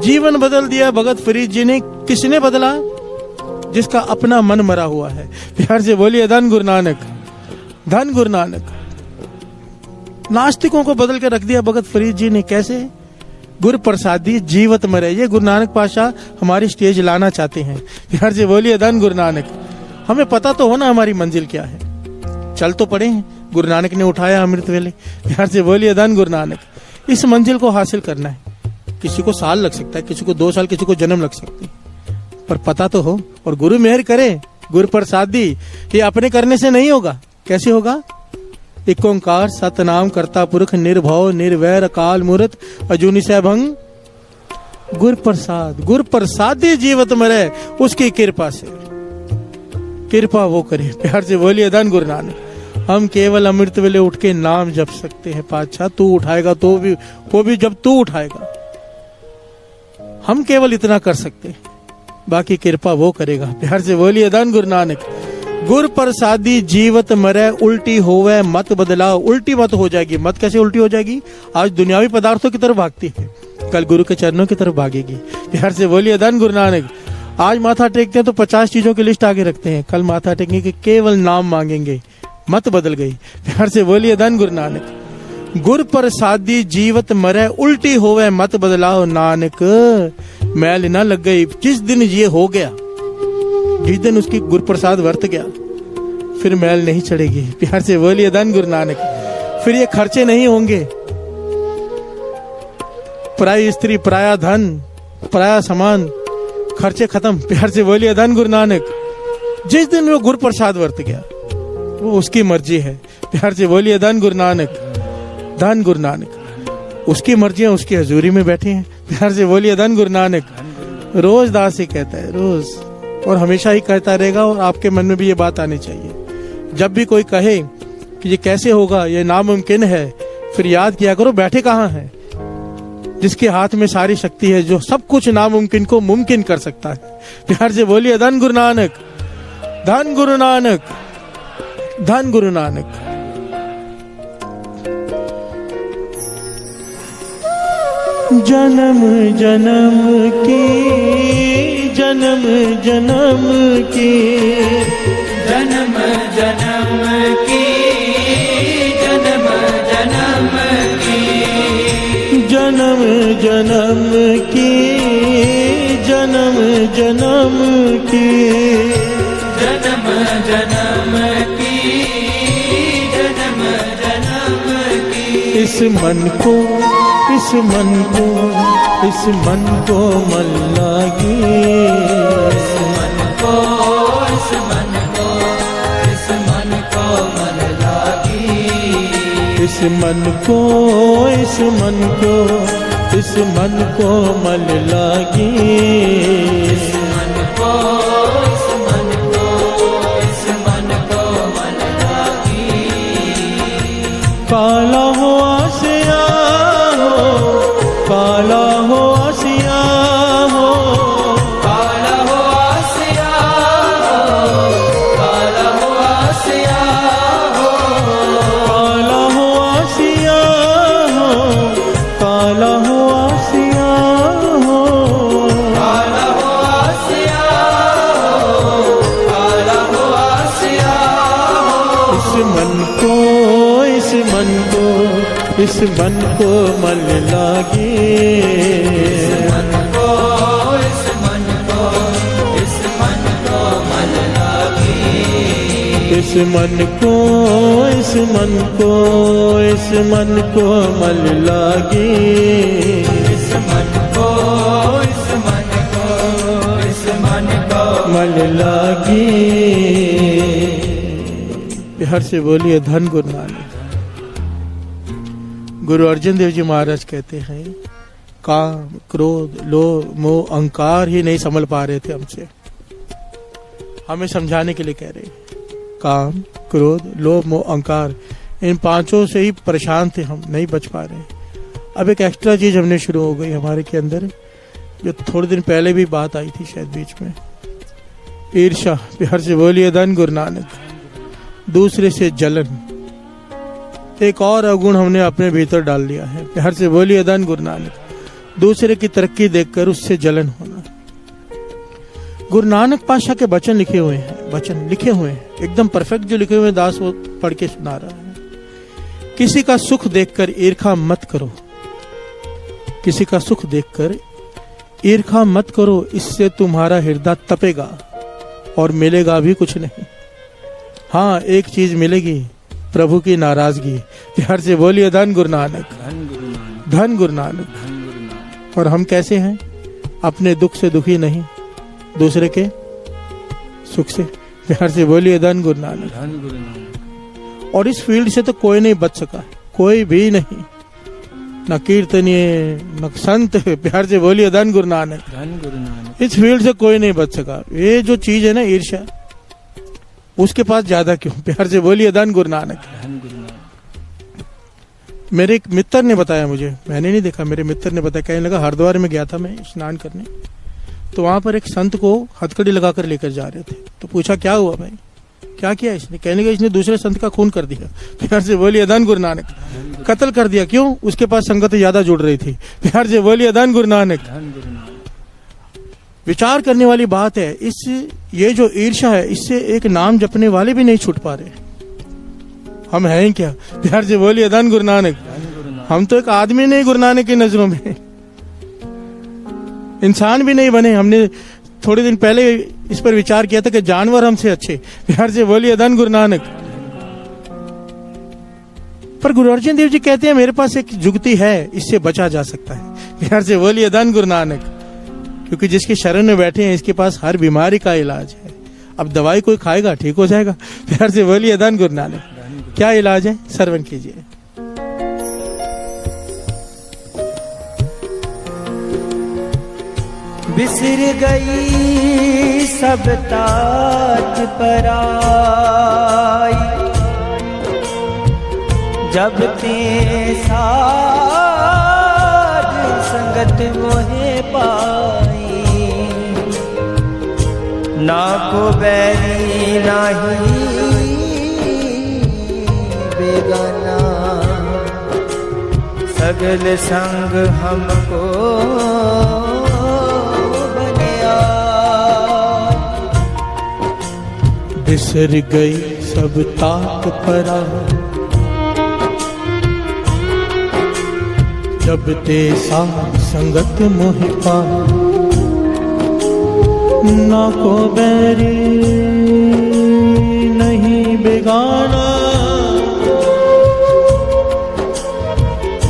जीवन बदल दिया भगत फरीद जी ने। किसने बदला? जिसका अपना मन मरा हुआ है। प्यार से बोलिए धन गुरु नानक, धन गुरु नानक। नास्तिकों को बदल के रख दिया भगत फरीद जी ने। कैसे? गुरु प्रसादी जीवत मरे। ये गुरु नानक पाशा हमारी स्टेज लाना चाहते हैं। प्यार से बोलिए धन गुरु नानक। हमें पता तो हो ना हमारी मंजिल क्या है। चल तो पड़े हैं, गुरु नानक ने उठाया अमृत वेले। प्यार से बोलिए धन गुरु नानक। इस मंजिल को हासिल करना है। किसी को साल लग सकता है, किसी को 2 साल, किसी को जन्म लग सकती है, पर पता तो हो। और गुरु मेहर करे, गुरु प्रसादी। ये अपने करने से नहीं होगा। कैसे होगा? एक ओंकार सतनाम करता पुरख निर्भव निर्वैर अकाल मूर्त अजूनी सैभंग। गुरु प्रसाद, गुरु प्रसादी जीवत मरे। उसकी कृपा से, कृपा वो करे। प्यार से बोलिए धन गुरु नानक। हम केवल अमृत वेले उठ के नाम जप सकते हैं। पातशाह तू उठाएगा तो भी, वो भी जब तू उठाएगा। हम केवल इतना कर सकते हैं, बाकी कृपा वो करेगा। प्यार से बोलिए धन गुरु नानक। गुर प्रसादी जीवत मरे उल्टी होवे मत बदलाओ। उल्टी मत हो जाएगी। मत कैसे उल्टी हो जाएगी? आज दुनियावी पदार्थों की तरफ भागती है, कल गुरु के चरणों की तरफ भागेगी। प्यार से बोलिए धन गुरु नानक। आज माथा टेकते हैं तो 50 चीजों की लिस्ट आगे रखते हैं, कल माथा टेकेंगे कि केवल नाम मांगेंगे। मत बदल गई। प्यार से बोलिए धन गुरु नानक। गुर प्रसादी जीवत मरे उल्टी होवे मत बदलाओ नानक। मैल ना लग गई। जिस दिन ये हो गया, जिस दिन उसकी गुरु प्रसाद वर्त गया, फिर मैल नहीं चढ़ेगी। प्यार से बोलिए धन गुरु नानक। फिर ये खर्चे नहीं होंगे। पराई स्त्री, पराया धन, पराया सामान, खर्चे खत्म। प्यार से बोलिए धन गुरु नानक। जिस दिन वो गुरु प्रसाद वर्त गया, वो उसकी मर्जी है। प्यार से बोलिए धन गुरु नानक, धन गुरु नानक। उसकी मर्जी है, उसकी हजूरी में बैठे हैं। प्यार से बोलिए धन गुरु नानक। रोज दास ही कहता है, रोज, और हमेशा ही कहता रहेगा। और आपके मन में भी ये बात आनी चाहिए, जब भी कोई कहे कि ये कैसे होगा, ये नामुमकिन है, फिर याद किया करो बैठे कहाँ हैं, जिसके हाथ में सारी शक्ति है, जो सब कुछ नामुमकिन को मुमकिन कर सकता है। प्यार से बोलिए धन गुरु नानक, धन गुरु नानक, धन गुरु नानक। जन्म जन्म की, जन्म जन्म की, जन्म जन्म की, जन्म जन्म की, जन्म जन्म की, जन्म जन्म की, जन्म जन्म की, जन्म जन्म की। इस मन को, इस मन को, इस मन को मन लागी। इस मन को, इस मन को, इस मन को मन लागी। इस मन को, इस मन को, इस मन को मन लागी। इस मन को, इस मन को, इस मन को मन लागी। काला हो आसिया हो, काला हो आसिया हो, काला हो आसिया हो, काला हो आसिया हो, काला हो आसिया हो, काला हो आसिया हो, काला हो आसिया हो, काला हो आसिया हो। इस मन को, इस मन को, इस मन को मन लागे। इस मन को, इस मन को, इस मन को मन लागी। इस मन को, इस मन को, इस मन को मन लागे। इस मन को, इस मन को, इस मन को मन लागे। प्यार से बोलिए धन गुरु नानक। गुरु अर्जुन देव जी महाराज कहते हैं, काम क्रोध लोभ मोह अहंकार ही नहीं संभल पा रहे थे हमसे। हमें समझाने के लिए कह रहे, काम क्रोध लोभ मोह अहंकार, इन पांचों से ही परेशान थे हम, नहीं बच पा रहे। अब एक एक्स्ट्रा चीज हमने शुरू हो गई हमारे के अंदर, ये थोड़े दिन पहले भी बात आई थी शायद बीच में, ईर्ष्या, प्यार से बोलिए धन गुरु नानक। दूसरे से जलन, एक और अवगुण हमने अपने भीतर डाल लिया है, प्यार से बोलिए धन गुरु नानक। दूसरे की तरक्की देखकर उससे जलन होना। गुरु नानक पातशाह के वचन लिखे हुए हैं, वचन लिखे हुए हैं एकदम परफेक्ट जो लिखे हुए हैं, दास वो पढ़ के सुना रहा है। किसी का सुख देखकर ईर्ष्या मत करो, किसी का सुख देखकर ईर्ष्या मत करो, इससे तुम्हारा हृदय तपेगा और मिलेगा भी कुछ नहीं। हाँ, एक चीज मिलेगी, प्रभु की नाराजगी। प्यार से बोलिए धन गुरु नानक, धन गुरु नानक, धन गुरु नानक। धन गुरु नानक। और हम कैसे हैं? अपने दुख से दुखी नहीं, दूसरे के सुख से। प्यार से बोलिए धन गुरु नानक, धन गुरु नानक। और इस फील्ड से तो कोई नहीं बच सका, कोई भी नहीं, न कीर्तनीय न संत। प्यार से बोलिए धन गुरु नानक, धन गुरु नानक। इस फील्ड से कोई नहीं बच सका। ये जो चीज है ना ईर्ष्या, उसके पास ज्यादा क्यों? प्यार से बोलिए धन गुरु नानक, धन गुरु नानक। मेरे एक मित्र ने बताया मुझे, मैंने नहीं देखा, मेरे मित्र ने बताया, कहने लगा हरिद्वार में गया था मैं स्नान करने, तो वहां पर एक संत को हथकड़ी लगाकर लेकर जा रहे थे। तो पूछा क्या हुआ भाई, क्या किया इसने? कहने लगा इसने दूसरे संत का खून कर दिया। प्यार से बोलिए धन गुरु नानक, कत्ल कर दिया। क्यों? उसके पास संगत ज्यादा जुड़ रही थी। प्यार से बोलिए धन गुरु नानक, धन गुरु नानक। विचार करने वाली बात है। इस ये जो ईर्ष्या है, इससे एक नाम जपने वाले भी नहीं छूट पा रहे। हम हैं क्या? प्यार से बोलिए धन गुरु नानक। हम तो एक आदमी नहीं गुरु नानक की नजरों में, इंसान भी नहीं बने। हमने थोड़े दिन पहले इस पर विचार किया था कि जानवर हमसे अच्छे। प्यार से बोलिए धन गुरु नानक। पर गुरु अर्जन देव जी कहते हैं मेरे पास एक जुगती है, इससे बचा जा सकता है। प्यार से बोलिए धन गुरु नानक। क्योंकि जिसके शरण में बैठे हैं, इसके पास हर बीमारी का इलाज है। अब दवाई कोई खाएगा ठीक हो जाएगा। प्यार से बोलिए धन गुरु नानक। क्या इलाज है? श्रवण कीजिए। बिसर गई सब तात पराई, जब ते साध संगत मोहे पाई। ना को बैरी नाही बेगाना, सगल संग हमको बिसर गई सब तात परा, जब ते साध संगत मोह पाई। ना को बैरी नहीं बेगाना,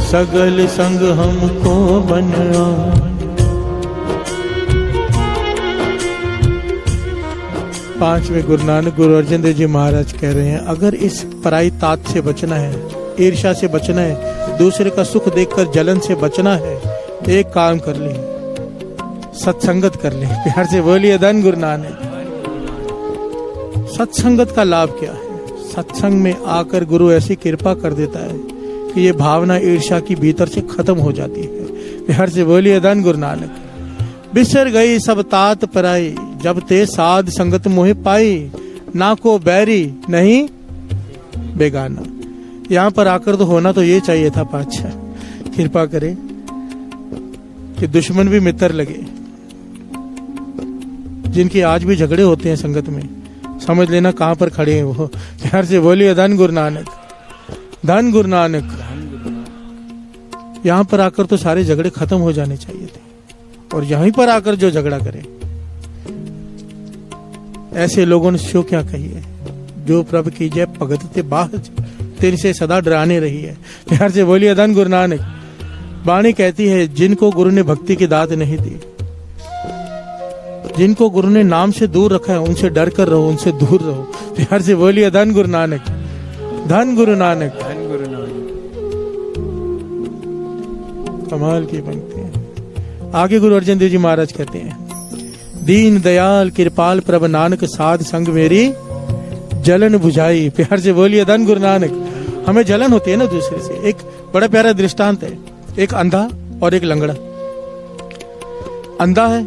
सगल संग हमको बना। पांचवें गुरु नानक गुरु अर्जन देव जी महाराज कह रहे हैं, अगर इस पराई तात से बचना है, ईर्ष्या से बचना है, दूसरे का सुख देखकर जलन से बचना है, एक काम कर ले, सत्संगत कर ले। प्यार से बोलिए धन गुरु नानक। सत्संगत का लाभ क्या है? सत्संग में आकर गुरु ऐसी कृपा कर देता है कि ये भावना ईर्ष्या की भीतर से खत्म हो जाती है। प्यार से बोलिए धन गुरु नानक। बिसर गई सब तात पराई, जब ते साध संगत मोह पाई। ना को बैरी नहीं बेगाना। यहाँ पर आकर तो होना तो ये चाहिए था पातशाह, कृपा करे कि दुश्मन भी मित्र लगे। जिनकी आज भी झगड़े होते हैं संगत में, समझ लेना कहां पर खड़े हैं वो। प्यार से बोलिए धन गुरु नानक, धन गुरु नानक। यहाँ पर आकर तो सारे झगड़े खत्म हो जाने चाहिए थे, और यहीं पर आकर जो झगड़ा करे, ऐसे लोगों ने शो क्या कही है, जो प्रभु की जय भगत ते बाज, तेरे से सदा डराने रही है। प्यार से बोलिए धन गुरु नानक। वाणी कहती है, जिनको गुरु ने भक्ति की दात नहीं दी, जिनको गुरु ने नाम से दूर रखा है, उनसे डर कर रहो, उनसे दूर रहो। प्यार से बोलिए धन गुरु नानक, धन गुरु नानक, धन गुरु नानक। कमाल की पंक्ति है। आगे गुरु अर्जन देव जी महाराज कहते हैं, दीन दयाल कृपाल प्रभु नानक, साध संग मेरी जलन बुझाई। प्यार से बोलिए धन गुरु नानक। हमें जलन होती है ना दूसरे से। एक बड़ा प्यारा दृष्टांत है, एक अंधा और एक लंगड़ा। अंधा है,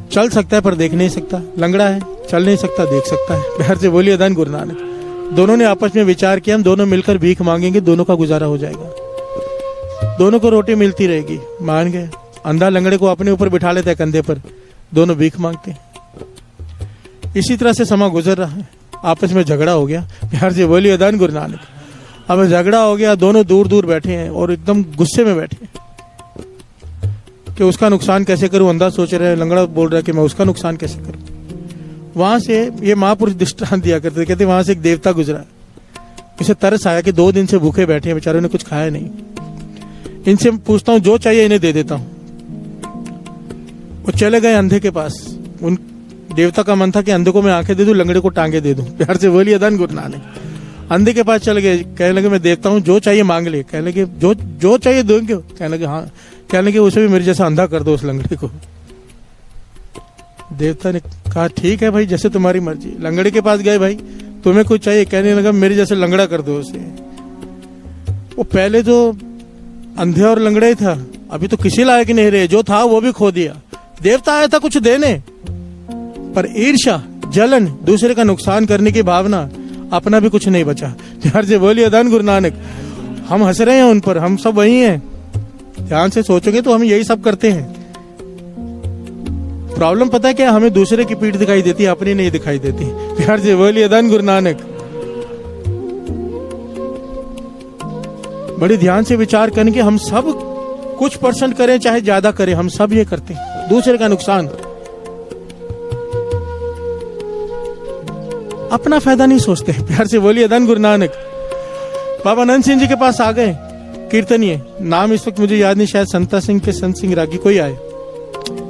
चल सकता है पर देख नहीं सकता, लंगड़ा है, चल नहीं सकता, देख सकता है। प्यार से बोलिए धन गुरु नानक। दोनों ने आपस में विचार किया, हम दोनों मिलकर भीख मांगेंगे, दोनों का गुजारा हो जाएगा, दोनों को रोटी मिलती रहेगी। मान गए। अंधा लंगड़े को अपने ऊपर बिठा लेता है कंधे पर, दोनों भीख मांगते हैं। इसी तरह से समा गुजर रहा है, आपस में झगड़ा हो गया। प्यार से बोलिए धन गुरु नानक। अब झगड़ा हो गया, दोनों दूर दूर बैठे हैं और एकदम गुस्से में बैठे हैं कि उसका नुकसान कैसे करूं। अंधा सोच रहा है, लंगड़ा बोल रहा है कि मैं उसका नुकसान कैसे करूं। वहां से ये महापुरुष दृष्टांत दिया करते, कहते वहां से एक देवता गुजरा, इसे तरस आया कि 2 दिन से भूखे बैठे हैं, बेचारों ने कुछ खाया नहीं, इनसे पूछता हूं जो चाहिए इन्हें दे देता हूं। वो चले गए अंधे के पास। उन देवता का मन था कि अंधे को मैं आंखें दे दूं, लंगड़े को टांगे दे दूं। प्यार से बोलिए धन गुरु नानक। अंधे के पास चले गए, कहने लगे मैं देखता हूं जो चाहिए मांग ले। कहने लगे जो चाहिए दोगे? कहने लगे हाँ। कहने लगे उसे भी मेरे जैसा अंधा कर दो उस लंगड़े को। देवता ने कहा ठीक है भाई, जैसे तुम्हारी मर्जी। लंगड़े के पास गए, भाई तुम्हें कुछ चाहिए? कहने लगा मेरे जैसे लंगड़ा कर दो उसे। वो पहले तो अंधे और लंगड़े ही था, अभी तो किसी लायक नहीं रहे, जो था वो भी खो दिया। देवता आया था कुछ देने, पर ईर्ष्या, जलन, दूसरे का नुकसान करने की भावना, अपना भी कुछ नहीं बचा। प्यार से बोलिए धन गुरु नानक। हम हंस रहे हैं उन पर, हम सब वही हैं। ध्यान से सोचोगे तो हम यही सब करते हैं। प्रॉब्लम पता है क्या? हमें दूसरे की पीठ दिखाई देती है, अपनी नहीं दिखाई देती। प्यार से बोलिए धन गुरु नानक। बड़ी ध्यान से विचार करके हम सब कुछ % करें चाहे ज्यादा करें, हम सब ये करते हैं, दूसरे का नुकसान। अपना फायदा नहीं सोचते। प्यार से बोलिए धन गुरु नानक। बाबा नंद सिंह जी के पास आ गए कीर्तनीय, नाम इस वक्त मुझे याद नहीं, शायद संता सिंह के संत सिंह रागी कोई आए।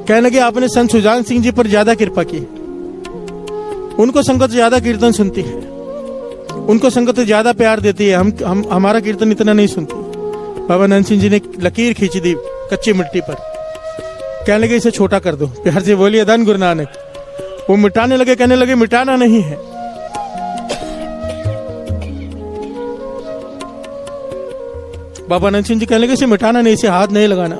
कहने लगे आपने संत सुजान सिंह जी पर ज्यादा कृपा की, उनको संगत ज्यादा कीर्तन सुनती है, उनको संगत ज्यादा प्यार देती है, हम हमारा कीर्तन इतना नहीं सुनती। बाबा नंद सिंह जी ने लकीर खींच दी कच्ची मिट्टी पर। कहने लगे इसे छोटा कर दो। प्यार से बोलिए धन गुरु नानक। वो मिटाने लगे, कहने लगे मिटाना नहीं है, बाबा नंद सिंह जी कहने लगे इसे मिटाना नहीं, इसे हाथ नहीं लगाना।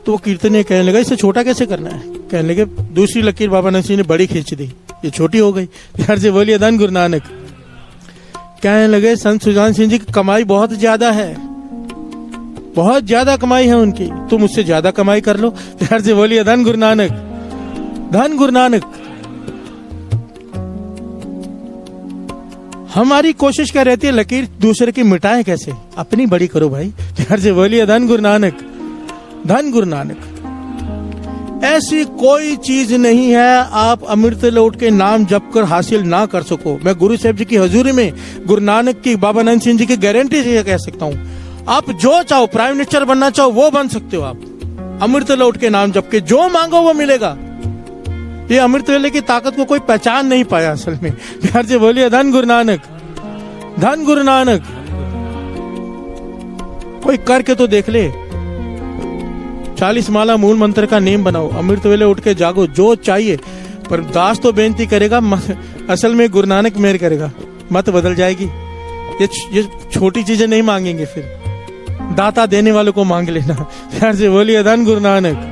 तो वो कीर्तनीय कहने लगा इसे छोटा कैसे करना है? कहने लगे दूसरी लकीर बाबा नंद सिंह ने बड़ी खींच दी, ये छोटी हो गई। प्यार से बोलिए धन गुरु नानक। कहने लगे संत सुजान सिंह जी की कमाई बहुत ज्यादा है, बहुत ज्यादा कमाई है उनकी, तुम उससे ज्यादा कमाई कर लो। प्यार से बोलिए धन गुरु नानक। धन गुरु नानक। हमारी कोशिश क्या रहती है? लकीर दूसरे की मिटाएं कैसे, अपनी बड़ी करो भाई। प्यार से बोलिए धन गुरु नानक। धन गुरु नानक। ऐसी कोई चीज नहीं है आप अमृत लौट के नाम जप कर हासिल ना कर सको। मैं गुरु साहब जी की हजूरी में गुरु नानक की, बाबा नंद सिंह जी की गारंटी से कह सकता हूं, आप जो चाहो, प्राइम मिनिस्टर बनना चाहो वो बन सकते हो आप। अमृत लौट के नाम जप के जो मांगो वो मिलेगा। ये अमृत वेले की ताकत को कोई पहचान नहीं पाया असल में। प्यार से बोलिए धन गुरु नानक। धन गुरु नानक। कोई करके तो देख ले। 40 माला मूल मंत्र का नेम बनाओ, अमृत वेले उठ के जागो, जो चाहिए। पर दास तो बेनती करेगा, असल में गुरु नानक मेहर करेगा, मत बदल जाएगी। ये छोटी चीजें नहीं मांगेंगे, फिर दाता देने वालों को मांग लेना। प्यार से बोलिए धन गुरु नानक।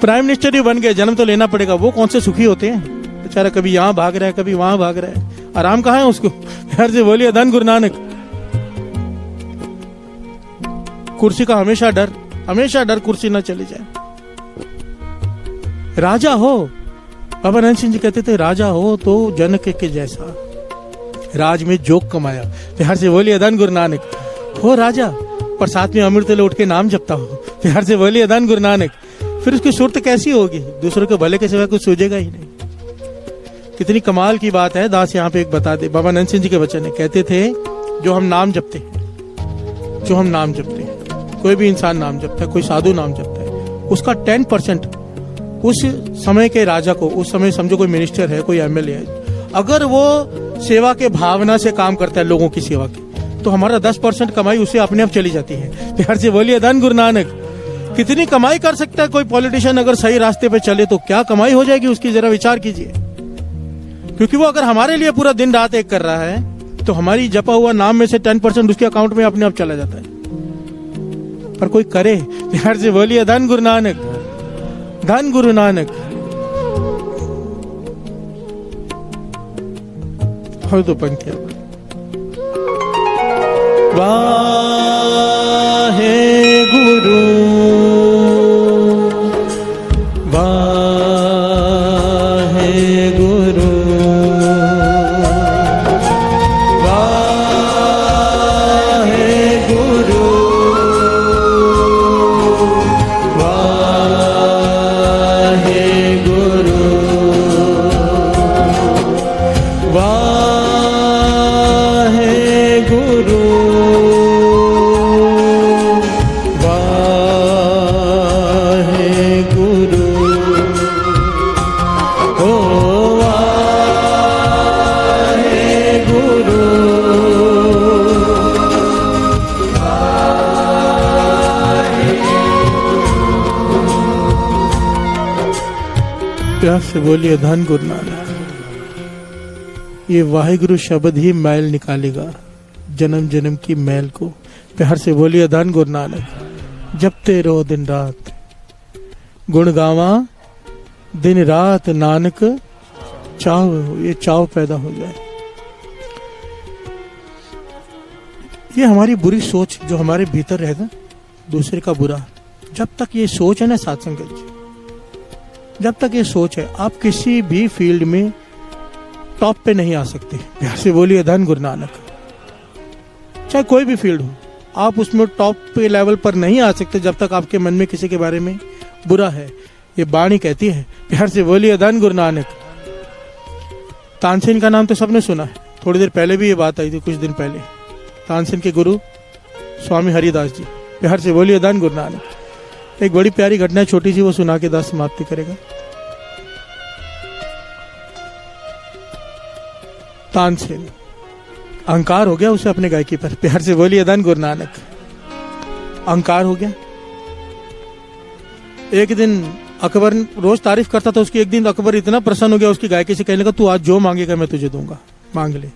प्राइम मिनिस्टर ही बन गए, जन्म तो लेना पड़ेगा। वो कौन से सुखी होते हैं? बेचारा कभी यहां भाग रहा है, कभी वहां भाग रहा है, आराम कहाँ है उसको। प्यार से बोलिए धन गुरु नानक। कुर्सी का हमेशा डर कुर्सी ना चली जाए। राजा हो, बाबा नंद सिंह जी कहते थे राजा हो तो जनक के जैसा, राज में जोग कमाया। प्यार से बोलिए धन गुरु नानक। हो राजा पर साथ में अमृत ले उठ के नाम जपता हो। प्यार से बोलिए धन गुरु नानक। फिर उसकी सूरत कैसी होगी? दूसरों के भले के सिवा कुछ सूझेगा ही नहीं। कितनी कमाल की बात है। दास यहाँ पे एक बता दे, बाबा नंद सिंह जी के वचन है, कहते थे जो हम नाम जपते हैं, जो हम नाम जपते हैं, कोई भी इंसान नाम जपता है, कोई साधु नाम जपता है, उसका 10% उस समय के राजा को, उस समय समझो कोई मिनिस्टर है, कोई MLA है, अगर वो सेवा के भावना से काम करता है, लोगों की सेवा की, तो हमारा 10% कमाई उसे अपने आप चली जाती है। प्यार से बोलिए धन गुरु नानक। कितनी कमाई कर सकता है कोई पॉलिटिशियन अगर सही रास्ते पे चले तो क्या कमाई हो जाएगी उसकी, जरा विचार कीजिए। क्योंकि वो अगर हमारे लिए पूरा दिन रात एक कर रहा है तो हमारी जपा हुआ नाम में से 10% उसके अकाउंट में अपने आप चला जाता है। पर कोई करे। प्यार से बोलिए धन गुरु नानक, धन गुरु नानक। हो तो पंक्तियां वाहे गुरु वाहे गुरु वाहे गुरु वाहे गुरु वाहे गुरु प्यार से बोलिए धन गुरु नानक। ये वाहिगुरु शब्द ही मैल निकालेगा, जन्म जन्म की मैल को। प्यार से बोलिए धन गुरु नानक। जपते रहो दिन रात, गुण गावा दिन रात, नानक चाव, ये चाव पैदा हो जाए। ये हमारी बुरी सोच जो हमारे भीतर रहता, दूसरे का बुरा, जब तक ये सोच है ना साथ संगत जी, जब तक ये सोच है, आप किसी भी फील्ड में टॉप पे नहीं आ सकते। प्यार से बोलिए धन गुरु नानक। चाहे कोई भी फील्ड हो, आप उसमें टॉप पे लेवल पर नहीं आ सकते जब तक आपके मन में किसी के बारे में बुरा है। ये वाणी कहती है। प्यार से बोलिए धन गुरु नानक। तानसेन का नाम तो सबने सुना है, थोड़ी देर पहले भी ये बात आई थी, कुछ दिन पहले। तानसेन के गुरु स्वामी हरिदास जी। प्यार से बोलिए धन गुरु नानक। एक बड़ी प्यारी घटना है, छोटी सी, वो सुना के दास समाप्ति करेगा। तानसेन अहंकार हो गया उसे अपने गायकी पर। प्यार से बोलिए धन गुरु नानक। अहंकार हो गया। एक दिन अकबर रोज तारीफ करता था उसकी, एक दिन अकबर इतना प्रसन्न हो गया उसकी गायकी से, कहने लगा तू आज जो मांगेगा मैं तुझे दूंगा, मांग ले।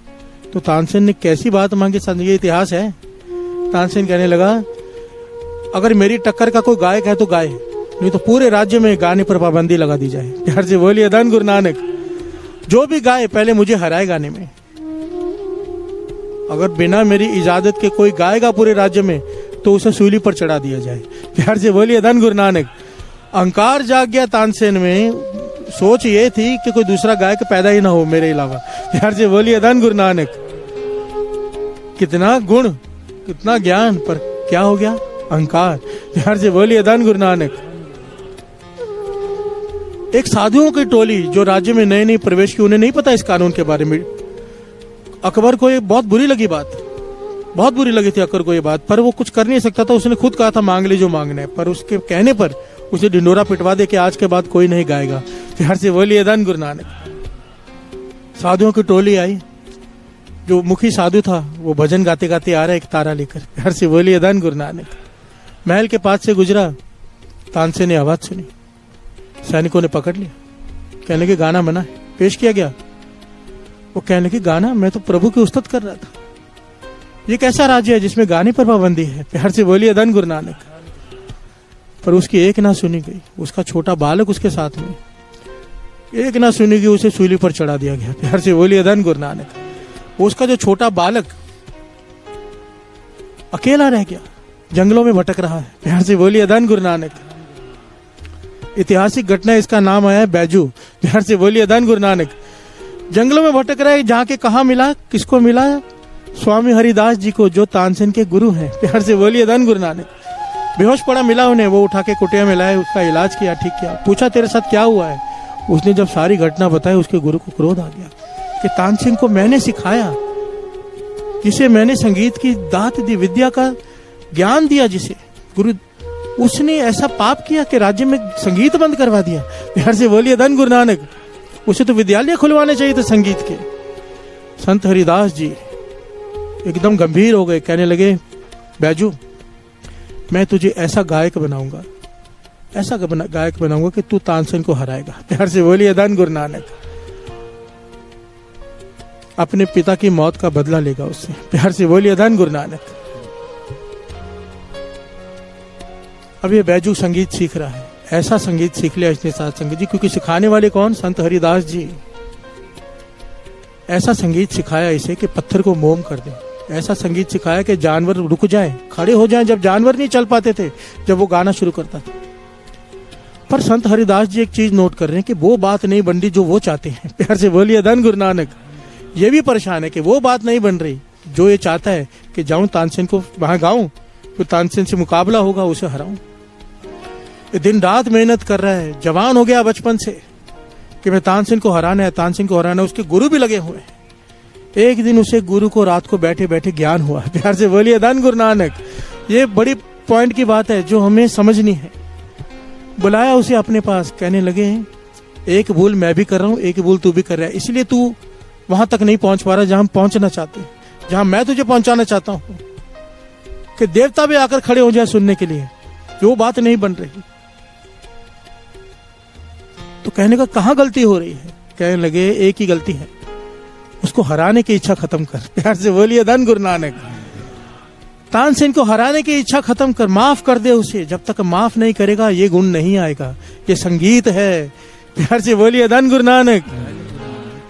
तो तानसेन ने कैसी बात मांगी, ये इतिहास है। तानसेन कहने लगा अगर मेरी टक्कर का कोई गायक है तो गाए, नहीं तो पूरे राज्य में गाने पर पाबंदी लगा दी जाए। प्यार से बोलिए धन गुरु नानक। जो भी गाए पहले मुझे हराए गाने में। अगर बिना मेरी इजाजत के कोई गाएगा पूरे राज्य में तो उसे सूली पर चढ़ा दिया जाए। प्यार से बोलिए धन गुरु नानक। अहंकार जाग गया तानसेन में। सोच ये थी कि कोई दूसरा गायक पैदा ही ना हो मेरे अलावा। प्यार से बोलिए धन गुरु नानक। कितना गुण, कितना ज्ञान, पर क्या हो गया? अहंकार। प्यार से बोलिए धन गुरु नानक। एक साधुओं की टोली जो राज्य में नए नए प्रवेश की, उन्हें नहीं पता इस कानून के बारे में। अकबर को ये बहुत बुरी लगी बात, बहुत बुरी लगी थी अकबर को ये बात, पर वो कुछ कर नहीं सकता था। उसने खुद कहा था मांग ले जो मांगना है, पर उसके कहने पर उसे ढिंडोरा पिटवा दे कि आज के बाद कोई नहीं गाएगा। प्यार से बोलिए धन गुरु नानक। साधुओं की टोली आई, जो मुखी साधु था वो भजन गाते गाते आ रहा है एक तारा लेकर। प्यार से बोलिए धन गुरु नानक। महल के पास से गुजरा, तानसेन ने आवाज सुनी, सैनिकों ने पकड़ लिया, कहने लगे गाना मना है। पेश किया गया, वो कहने लगे गाना, मैं तो प्रभु की उस्तत कर रहा था। ये कैसा राज्य है जिसमें गाने पर पाबंदी है? प्यार से बोलिए धन गुरु नानक। पर उसकी एक ना सुनी गई, उसका छोटा बालक उसके साथ में, एक ना सुनी गई, उसे सूली पर चढ़ा दिया गया। प्यार से बोलिए धन गुरु नानक। उसका जो छोटा बालक अकेला रह गया, जंगलों में भटक रहा है। प्यार से बोलिए धन गुरु नानक। ऐतिहासिक घटना, इसका नाम आया है बैजू। प्यार से बोलिए धन गुरु नानक। जंगलों में भटक रहा है, जहाँ के कहा मिला, किसको मिला? स्वामी हरिदास जी को, जो तानसेन के गुरु हैं। प्यार से बोलिए धन गुरु नानक। बेहोश पड़ा मिला उन्हें, वो उठा के कुटिया में लाए, उसका इलाज किया, ठीक किया। पूछा तेरे साथ क्या हुआ है? उसने जब सारी घटना बताई, उसके गुरु को क्रोध आ गया कि तानसेन को मैंने सिखाया, जिसे मैंने संगीत की दात दी, विद्या का ज्ञान दिया, जिसे गुरु, उसने ऐसा पाप किया कि राज्य में संगीत बंद करवा दिया। प्यार से बोलिए धन गुरु नानक। उसे तो विद्यालय खुलवाने चाहिए थे संगीत के। संत हरिदास जी एकदम गंभीर हो गए, कहने लगे बैजू, मैं तुझे ऐसा गायक बनाऊंगा, ऐसा गायक बनाऊंगा कि तू तानसेन को हराएगा। प्यार से बोलिए धन गुरु नानक। अपने पिता की मौत का बदला लेगा उससे। प्यार से बोलिए धन गुरु नानक। अब ये बैजू संगीत सीख रहा है, ऐसा संगीत सीख लिया इसने साथ संगत जी, क्योंकि सिखाने वाले कौन? संत हरिदास जी। ऐसा संगीत सिखाया इसे कि पत्थर को मोम कर दे, ऐसा संगीत सिखाया कि जानवर रुक जाएं, खड़े हो जाएं, जब जानवर नहीं चल पाते थे जब वो गाना शुरू करता था। पर संत हरिदास जी एक चीज नोट कर रहे हैं कि वो बात नहीं बन रही जो वो चाहते हैं। प्यार से बोलिए धन गुरु नानक। ये भी परेशान है कि वो बात नहीं बन रही जो ये चाहता है कि जाऊं तानसेन को वहां गाऊं, तो तानसेन से मुकाबला होगा, उसे हराऊं। ये दिन रात मेहनत कर रहा है, जवान हो गया बचपन से कि मैं तानसेन को हराना है, तानसेन को हराना है। उसके गुरु भी लगे हुए हैं। एक दिन उसे गुरु को रात को बैठे बैठे ज्ञान हुआ। प्यार से बोलिए धन गुरु नानक। ये बड़ी पॉइंट की बात है जो हमें समझनी है। बुलाया उसे अपने पास, कहने लगे एक भूल मैं भी कर रहा हूं, एक भूल तू भी कर रहा है, इसलिए तू वहां तक नहीं पहुंच पा रहा जहां हम पहुंचना चाहते हैं, जहां मैं तुझे पहुंचाना चाहता हूं कि देवता भी आकर खड़े हो जाए सुनने के लिए, वो बात नहीं बन रही। तो कहने का कहां गलती हो रही है? कहने लगे एक ही गलती है, उसको हराने की इच्छा खत्म कर। प्यार से बोलिए धन गुरु नानक। तानसेन को हराने की इच्छा खत्म कर, माफ कर दे उसे। जब तक माफ नहीं करेगा ये गुण नहीं आएगा। ये संगीत है। प्यार से बोलिए धन गुरु नानक।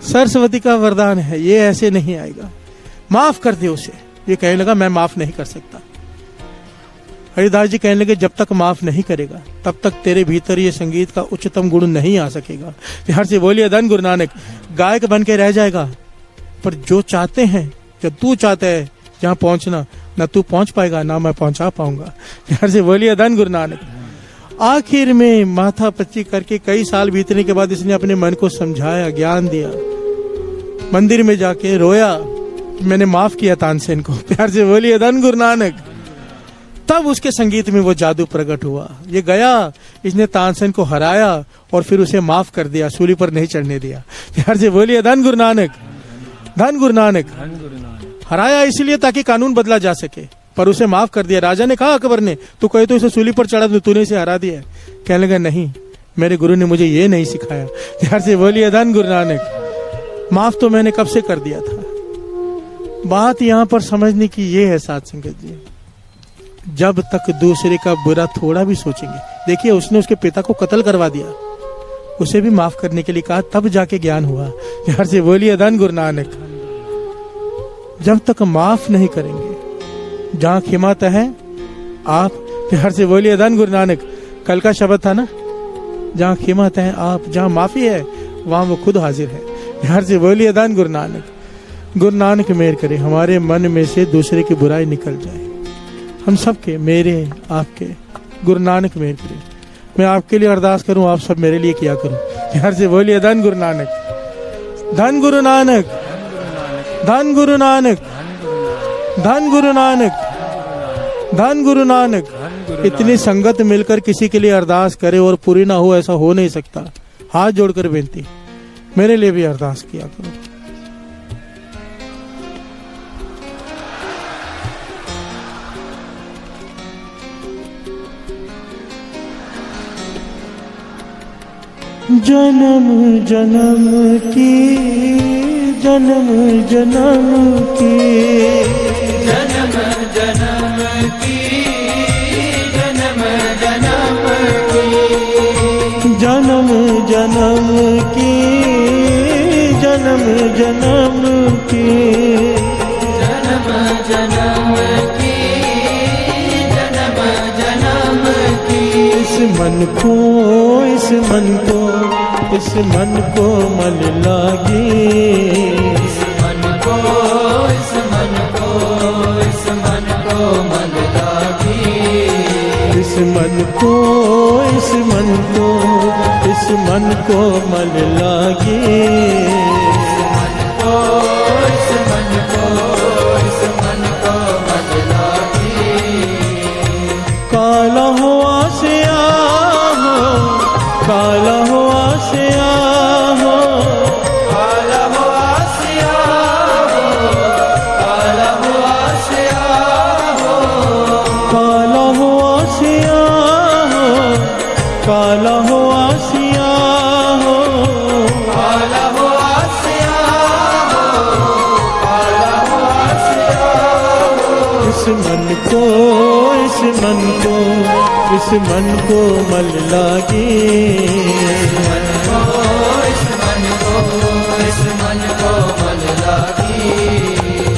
सरस्वती का वरदान है, ये ऐसे नहीं आएगा। माफ कर दे उसे। ये कहने लगा मैं माफ नहीं कर सकता। हरिदास जी कहने लगे जब तक माफ नहीं करेगा तब तक तेरे भीतर ये संगीत का उच्चतम गुण नहीं आ सकेगा। प्यार से बोलिए धन गुरु नानक। गायक बन के रह जाएगा, पर जो चाहते हैं, जो तू चाहता है जहां पहुंचना, ना तू पहुंच पाएगा ना मैं पहुंचा पाऊंगा। प्यार से बोलिए धन गुरु नानक। आखिर में माथा पच्ची करके कई साल बीतने के बाद इसने अपने मन को समझाया, ज्ञान दिया। मंदिर में जाके रोया, मैंने माफ किया तानसेन को। प्यार से बोलिए धन गुरु नानक। तब उसके संगीत में वो जादू प्रकट हुआ। ये गया, इसने तानसेन को हराया और फिर उसे माफ कर दिया, सूली पर नहीं चढ़ने दिया। प्यार से बोलिए धन गुरु नानक। धन गुरु नानक। हराया इसलिए ताकि कानून बदला जा सके, पर उसे माफ कर दिया। राजा ने कहा अकबर ने, तू कहे तो इसे सूली पर चढ़ा दो, तूने इसे हरा दिया। कहने लगा नहीं, मेरे गुरु ने मुझे ये नहीं सिखाया। प्यार से बोलिए धन गुरु नानक। माफ तो मैंने कब से कर दिया था। बात यहाँ पर समझने की ये है साथ संगत जी, जब तक दूसरे का बुरा थोड़ा भी सोचेंगे। देखिए उसने उसके पिता को कत्ल करवा दिया, उसे भी माफ करने के लिए कहा, तब जाके ज्ञान हुआ। प्यार से बोलिए धन गुरु नानक। जब तक माफ नहीं करेंगे, जहां खिमात है आप, प्यार से बोलिए धन गुरु नानक। कल का शब्द था ना, जहां खिमात है आप, जहां माफी है वहां वो खुद हाजिर है। प्यार से बोलिए धन गुरु नानक। गुरु नानक मेहर करे, हमारे मन में से दूसरे की बुराई निकल जाए, हम सबके, मेरे आपके। गुरु नानक मेहर करे। मैं आपके लिए अरदास करूं, आप सब मेरे लिए किया करूं। प्यार से बोलिए धन गुरु नानक। धन गुरु नानक। धन गुरु नानक। धन गुरु नानक। धन गुरु नानक। इतनी संगत मिलकर किसी के लिए अरदास करे और पूरी ना हो, ऐसा हो नहीं सकता। हाथ जोड़कर बेनती, मेरे लिए भी अरदास किया करो। जन्म जन्म की, जन्म जन्म की, जन्म जन्म की, जन्म जन्म की, जन्म जन्म की, जन्म जन्म की, जन्म जन्म की, जन्म जन्म की। इस मन को, इस मन को, इस मन को मन लागे। इस मन को, इस मन को, इस मन को मन लागे। इस मन को, इस मन को, इस मन को मन लागे। इस मन को, इस मन को, इस मन को मन लागे। काला हो आसिया हो, काला हो आसिया हो, काला हो आसिया हो, काला हो आसिया हो, काला हो आसिया हो, काला हो आसिया हो, काला हो इस मन को इस मन को इस मन को मल लागी इस मन को इस मन को इस मन को मल लागी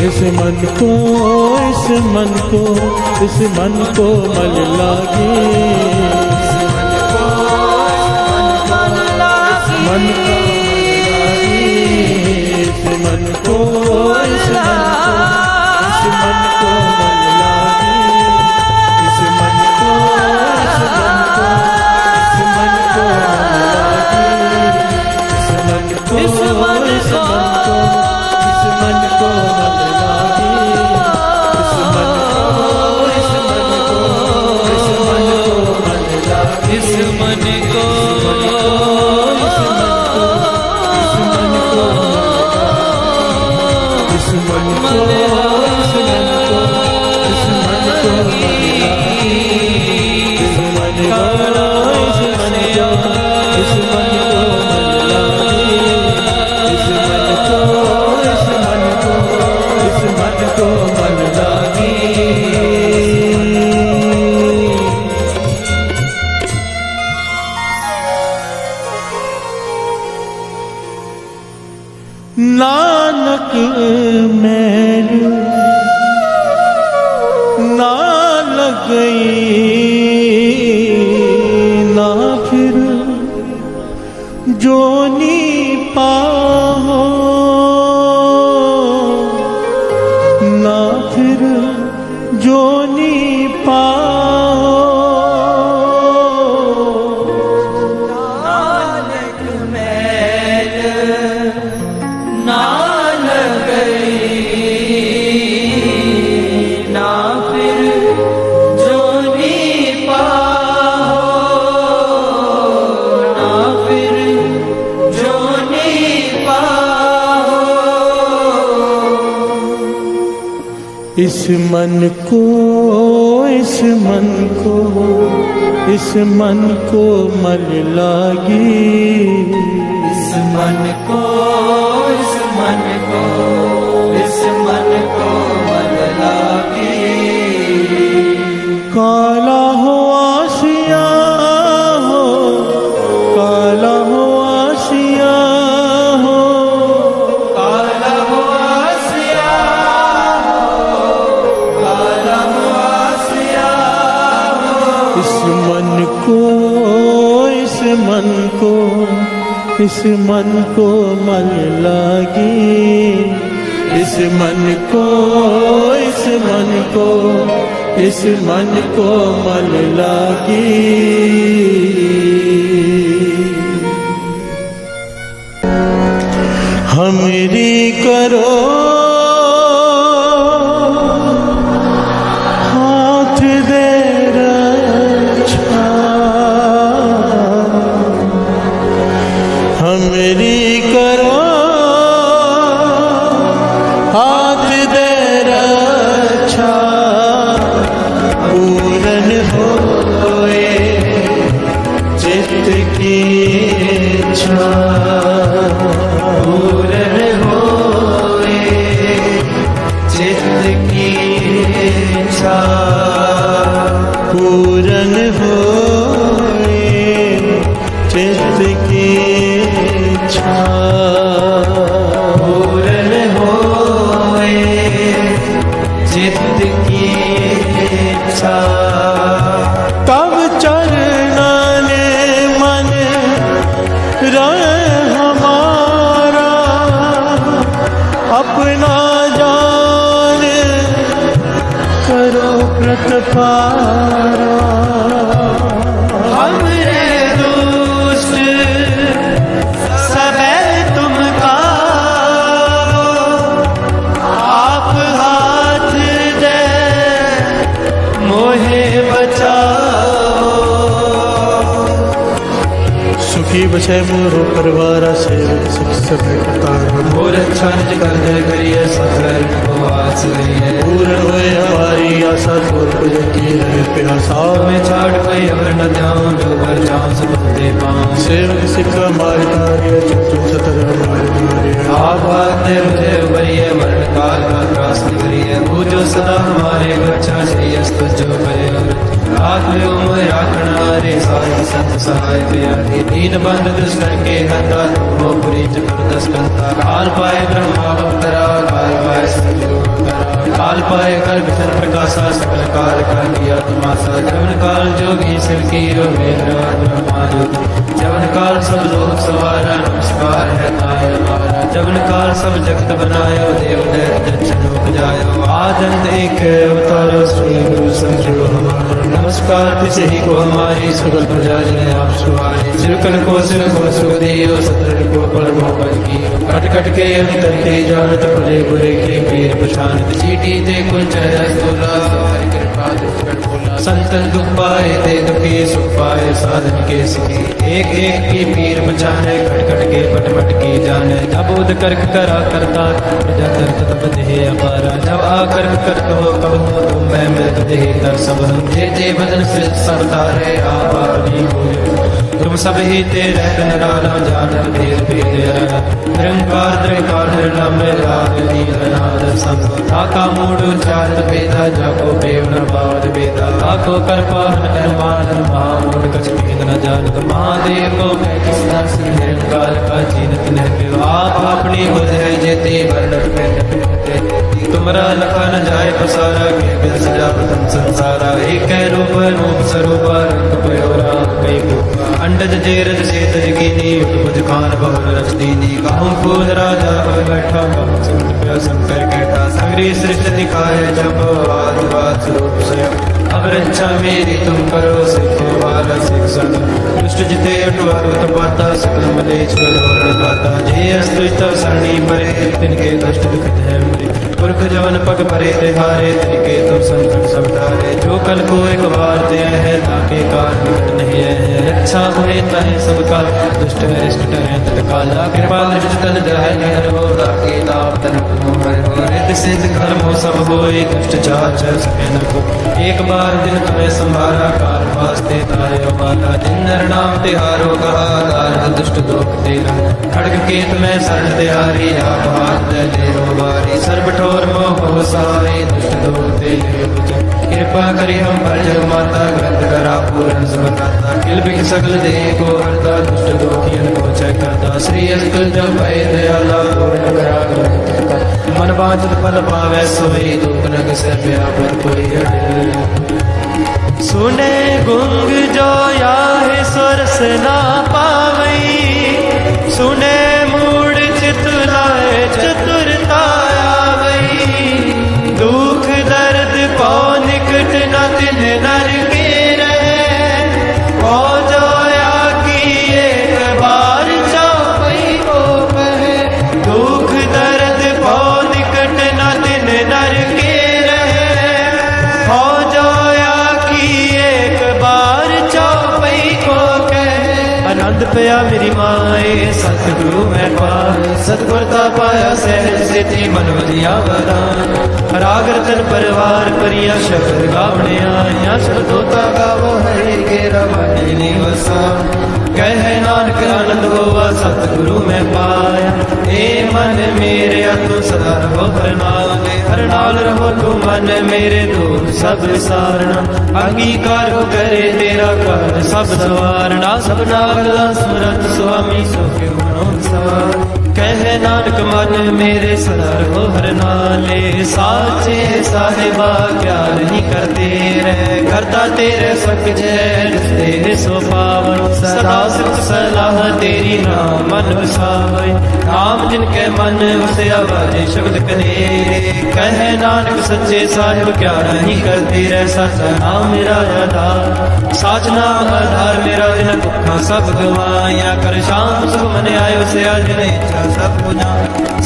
इस मन को इस मन को इस मन को मल लागी मन को इस मन को इस मन को मल लागी इस मन को इस मन को इस मन को मल लागी इस मन को इस मन को मल लागी इस मन को इस मन को नानक मैल ना लगई ना फिर जोनी पाहो ना फिर जोनी पाहो नानक मैल ना लगई ना फिर जोनी पाहो ना फिर जोनी पाहो इस मन को इस मन को इस मन को मल लागी इस मन को इस मन को इस मन को मल लागी काला हो आसिया हो काला हो आसिया हो काला हो आसिया हो काला हो आसिया हो इस मन को इस मन को इस मन को मल लागी इस मन को इस मन को इस मन को मल लागी हमरी करो हाथ दे रक्षा हमरी करो हाथ दे रक्षा पूरन होए चित्त की इच्छा पूरन होए चित्त की इच्छा पूरन होए चित्त की इच्छा पूरन होए चित्त की इच्छा तब चरना ने मन रहे हमारा अपना जान करो प्रतिपारा हमरे दुष्ट सबे तुम कारो आप हाथ दे मोहे बचाओ सुखी बचे मोरो परिवार से सुख सब करतार मोर अच्छा निज कर दे करिए सफल उपवास करिए पूर्ण होए हमारी आशा छोड़ पूजन की है प्यासा में छाड़ कोई अवर न ध्यान जो पर जान सब दे पाऊं सेवक सिक्का मार कार्य चुप सतर हमारे आप बात ने मुझे उबरिए मरण काल का त्रास करिए पूजो जो सदा हमारे बच्चा श्री अस्तु जो करे रात में उम्र राखना रे साई संत सहाय प्यारे दीन बंद दुष्ट के हंता वो पुरी जबरदस्त कंता काल पाए ब्रह्मा अवतरा काल पाए संजो अवतरा काल पाए कर विचर प्रकाशा सकल काल का किया तमाशा जवन काल जोगी शिव की रो मेरा ब्रह्मा जोगी जवन काल सब लोग सवारा नमस्कार है ताय हमारा जवन काल सब जगत बनायो देव दैत्य दक्षिण उपजायो आदंत एक अवतारो श्री गुरु संजो हमारा नमस्कार तुझे ही को हमारी सकल प्रजा जने आप सुहारे सिरकन को सिर को सुख दियो सतर को पर मोहब्बत की कट कट के अंतर ते जानत भले बुरे के पीर पछानत चीटी ते कुल चेहरा सोला हरि कृपा दुष्ट बोला संतन दुख पाए ते दुखी सुख पाए साधन के सुखी एक एक की पीर बचाने खट खट के पट पट की जाने जब उद कर्क करा करता प्रजा दर्द तब देह अपारा जब आकर कर कहो कहो तुम मैं मृत देह कर सब हम जे बदन से सब तारे आप अपनी हो तुम सब ही तेरे नाना जानत भेद भेद निरंकार द्रकार निर्नाम राग नीलनाद संग ताका मूड चारत भेदा जाको पेव न बावद भेदा ताको करपान अनुमान महामूड कछ भेद न जानत महादेव को मैं किस दर्श निरंकार का जीनत न आप अपनी बुध है जेते वर्णन में तुमरा लखा न जाए पसारा के बिल सजा प्रथम संसारा एक रूप रूप स्वरूप रंग पयोरा कई अंडज जेरज सेतज कीनी उपज खान बहुल रच दीनी कहूँ खोज राजा अब बैठा कहूँ संत प्या शंकर कहता संग्री सृष्टि दिखाए जब आदिवाद स्वरूप स्वयं अब रक्षा मेरी तुम करो सिखो वाला शिक्षण दुष्ट जिते अटवारुत पाता सकल मलेच करो गाता जे अस्तुत सरणी मरे तिनके दुष्ट दुखित है मरे पुरख जवन पग भरे तिहारे तिनके तुम संकट सब टारे जो कल को एक बार दे है ताके काल निकट नहीं है रक्षा हुए तहे सब काल दुष्ट अरिष्ट टरे तत्काल कृपा दृष्ट तन जाय नर हो राके ताप तन मोहर हो रित सिद्ध कर्म हो सब होए दुष्ट चार चर सके न को एक बार दिन तुम्हें संभारा काल वास्ते तारे माता जिन नर नाम तिहारो कहा दार दुष्ट दोख तेरा खड़ग केत में शरण तिहारी आप हाथ दे रो बारी सर्व ठोर मोह हो सहाय दुष्ट दोख तेरे कृपा करी हम पर जग माता ग्रंथ करा पूर्ण समता किल बिख सकल देह को हरता दुष्ट दोखियन को चय करता श्री अस्तु जब भय दयाला पूर्ण करा ग्रंथ मन वांछित फल पावै सोई दुख नग से व्यापर कोई अड़े सुने गुंग जो याहे सुरस ना पावई सुने मूड चित लाए चतुरता आवई दुख दर्द पौ निकट न तिन नर के रहे पौ जो या की एक बार चापई को कहे दुख दर्द पौ निकट न तिन नर के रहे पौ जो आनंद पया मेरी माए सतगुरु मैं पाए सतगुरता पाया सहज से थी मन वजिया वरान राग रतन परिवार परिया शब्द गावने आया शब्दोता गावो हरे के रवानी निवसा कह नानक आनंद होवा सतगुरु मैं पाया ए मन मेरे तू सदा रहो हर नाल रहो तू मन मेरे दूर सब सारना अंगीकार हो करे तेरा कर सब सवारना सब नागला सुरत स्वामी सुख मनोसार कह नानक मन मेरे सदा रहो हर नाले साचे साहिबा क्या नहीं करते रह करता तेरे सक जय तेरे सो पावन सदा सिर्फ सलाह तेरी नाम मन वसावे नाम जिनके मन वसया बाजे शब्द कनेरे कह नानक सच्चे साहिब क्या नहीं करते रह सचा नाम मेरा आधार साच नाम आधार मेरा जिन दुखा सब गवाया कर शाम सुख मन आयो से आज नहीं सब पुना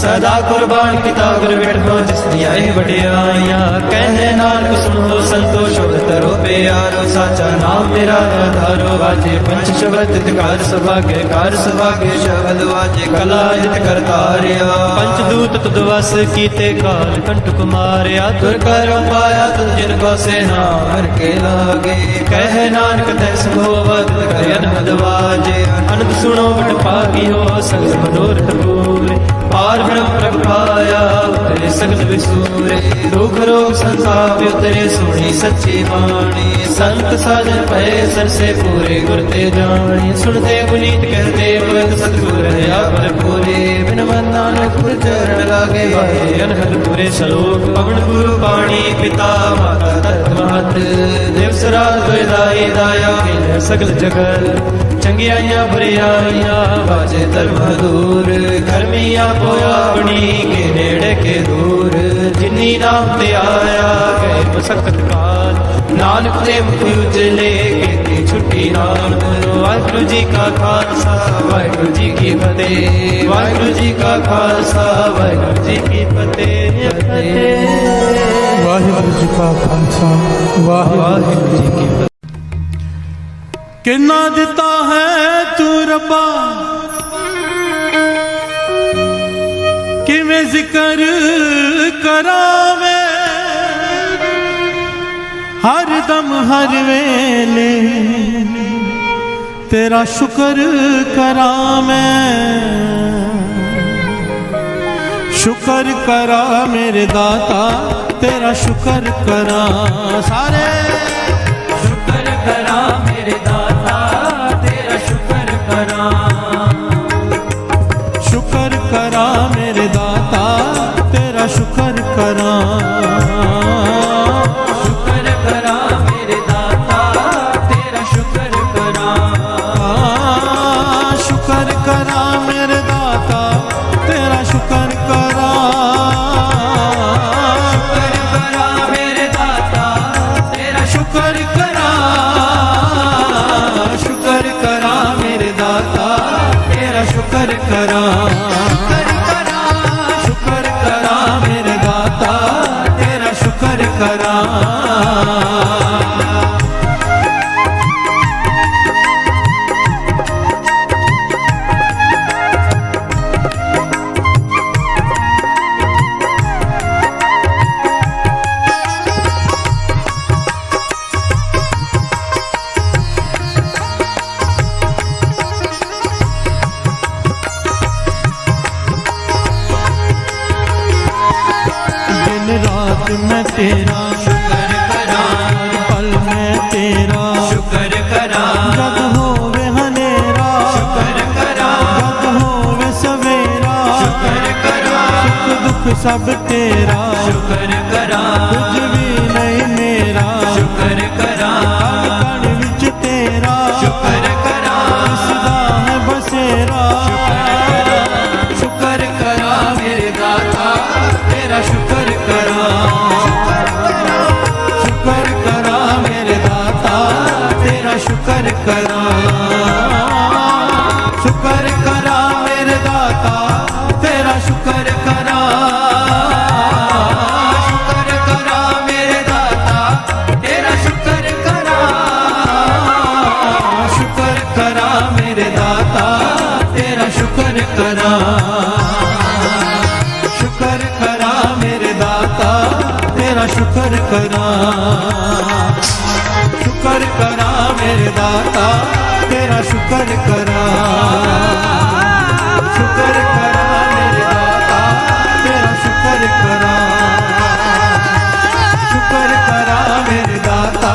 सदा कुर्बान किता गुर बैठो जिसनी आए बड़ियाया कह नानक सुनो संतोष तरो प्यारो साचा नाम मेरा आधारो वाजे पंच शब्द कार सभाग्य शब्द वाजे कला जित करतारिया पंच दूत तुद वस कीते काल कंठ कुमारिया तुर कर पाया तुम जिनको से नाम के लागे कह नानक तैस भोवत कर अनहद वाजे अनंत सुनो बट पागी हो संग मनोरथ पूरे पार ब्रह्म प्रभ पाया उतरे सगल विसूरे दुख रोग संताप उतरे सुनी सच्ची वाणी संत साजन भय सर से पूरे गुर ते जानी सुनते पुनीत कहते भगत सतगुर है पर पूरे बिन मन नानक गुर चरण लागे भाई अनहद पूरे श्लोक पवन गुरु वाणी पिता माता तत्व महत देव सराज दुदाई दाया खेल सगल जगत चंगियाइयां बुराइयां बाजे धर्म दूर कर्मिया पोया बनी के नेड़े के दूर जिन्नी नाम ते आया गए मसकत काल नानक दे मुख उजले कहती छुट्टी नाम वाहिगुरु जी का खालसा वाहिगुरु जी की फतेह वाहिगुरु जी का खालसा वाहिगुरु जी की फतेह वाहिगुरु जी का खालसा वाहिगुरु जी की फतेह। किन्ना दिता है तू रब्बा किवें जिक्र करावे हर दम हर वेले तेरा शुक्र करा मैं शुक्र करा मेरे दाता तेरा शुक्र करा सारे शुक्र करा मेरे दाता तेरा शुक्र करा शुक्र करा मेरे दाता तेरा शुक्र करा शुक्र करा मेरे दाता तेरा शुक्र करा शुक्र करा मेरे दाता तेरा शुक्र करा शुक्र करा मेरे दाता तेरा शुक्र करा शुक्र करा मेरे दाता तेरा शुक्र करा शुक्र करा मेरे दाता तेरा शुक्र करा रात में तेरा शुक्र करा पल में तेरा शुक्र करा जग होवे हनेरा शुक्र करा जग होवे सवेरा शुक्र करा सुख दुख सब तेरा शुक्र करा कुछ भी नहीं मेरा शुक्र करा कण विच तेरा शुक्र करा सदा है बसेरा शुक्र करा मेरे दाता तेरा शुक्र करा शुक्र करा मेरे दाता तेरा शुक्र करा शुक्र करा मेरे दाता तेरा शुक्र करा शुक्र करा मेरे दाता तेरा शुक्र करा शुक्र करा मेरे दाता तेरा शुक्र करा शुक्र करा मेरे दाता तेरा शुक्र करा शुक्र करा मेरे दाता तेरा शुक्र करा शुक्र करा मेरे दाता तेरा शुक्र करा शुक्र करा मेरे दाता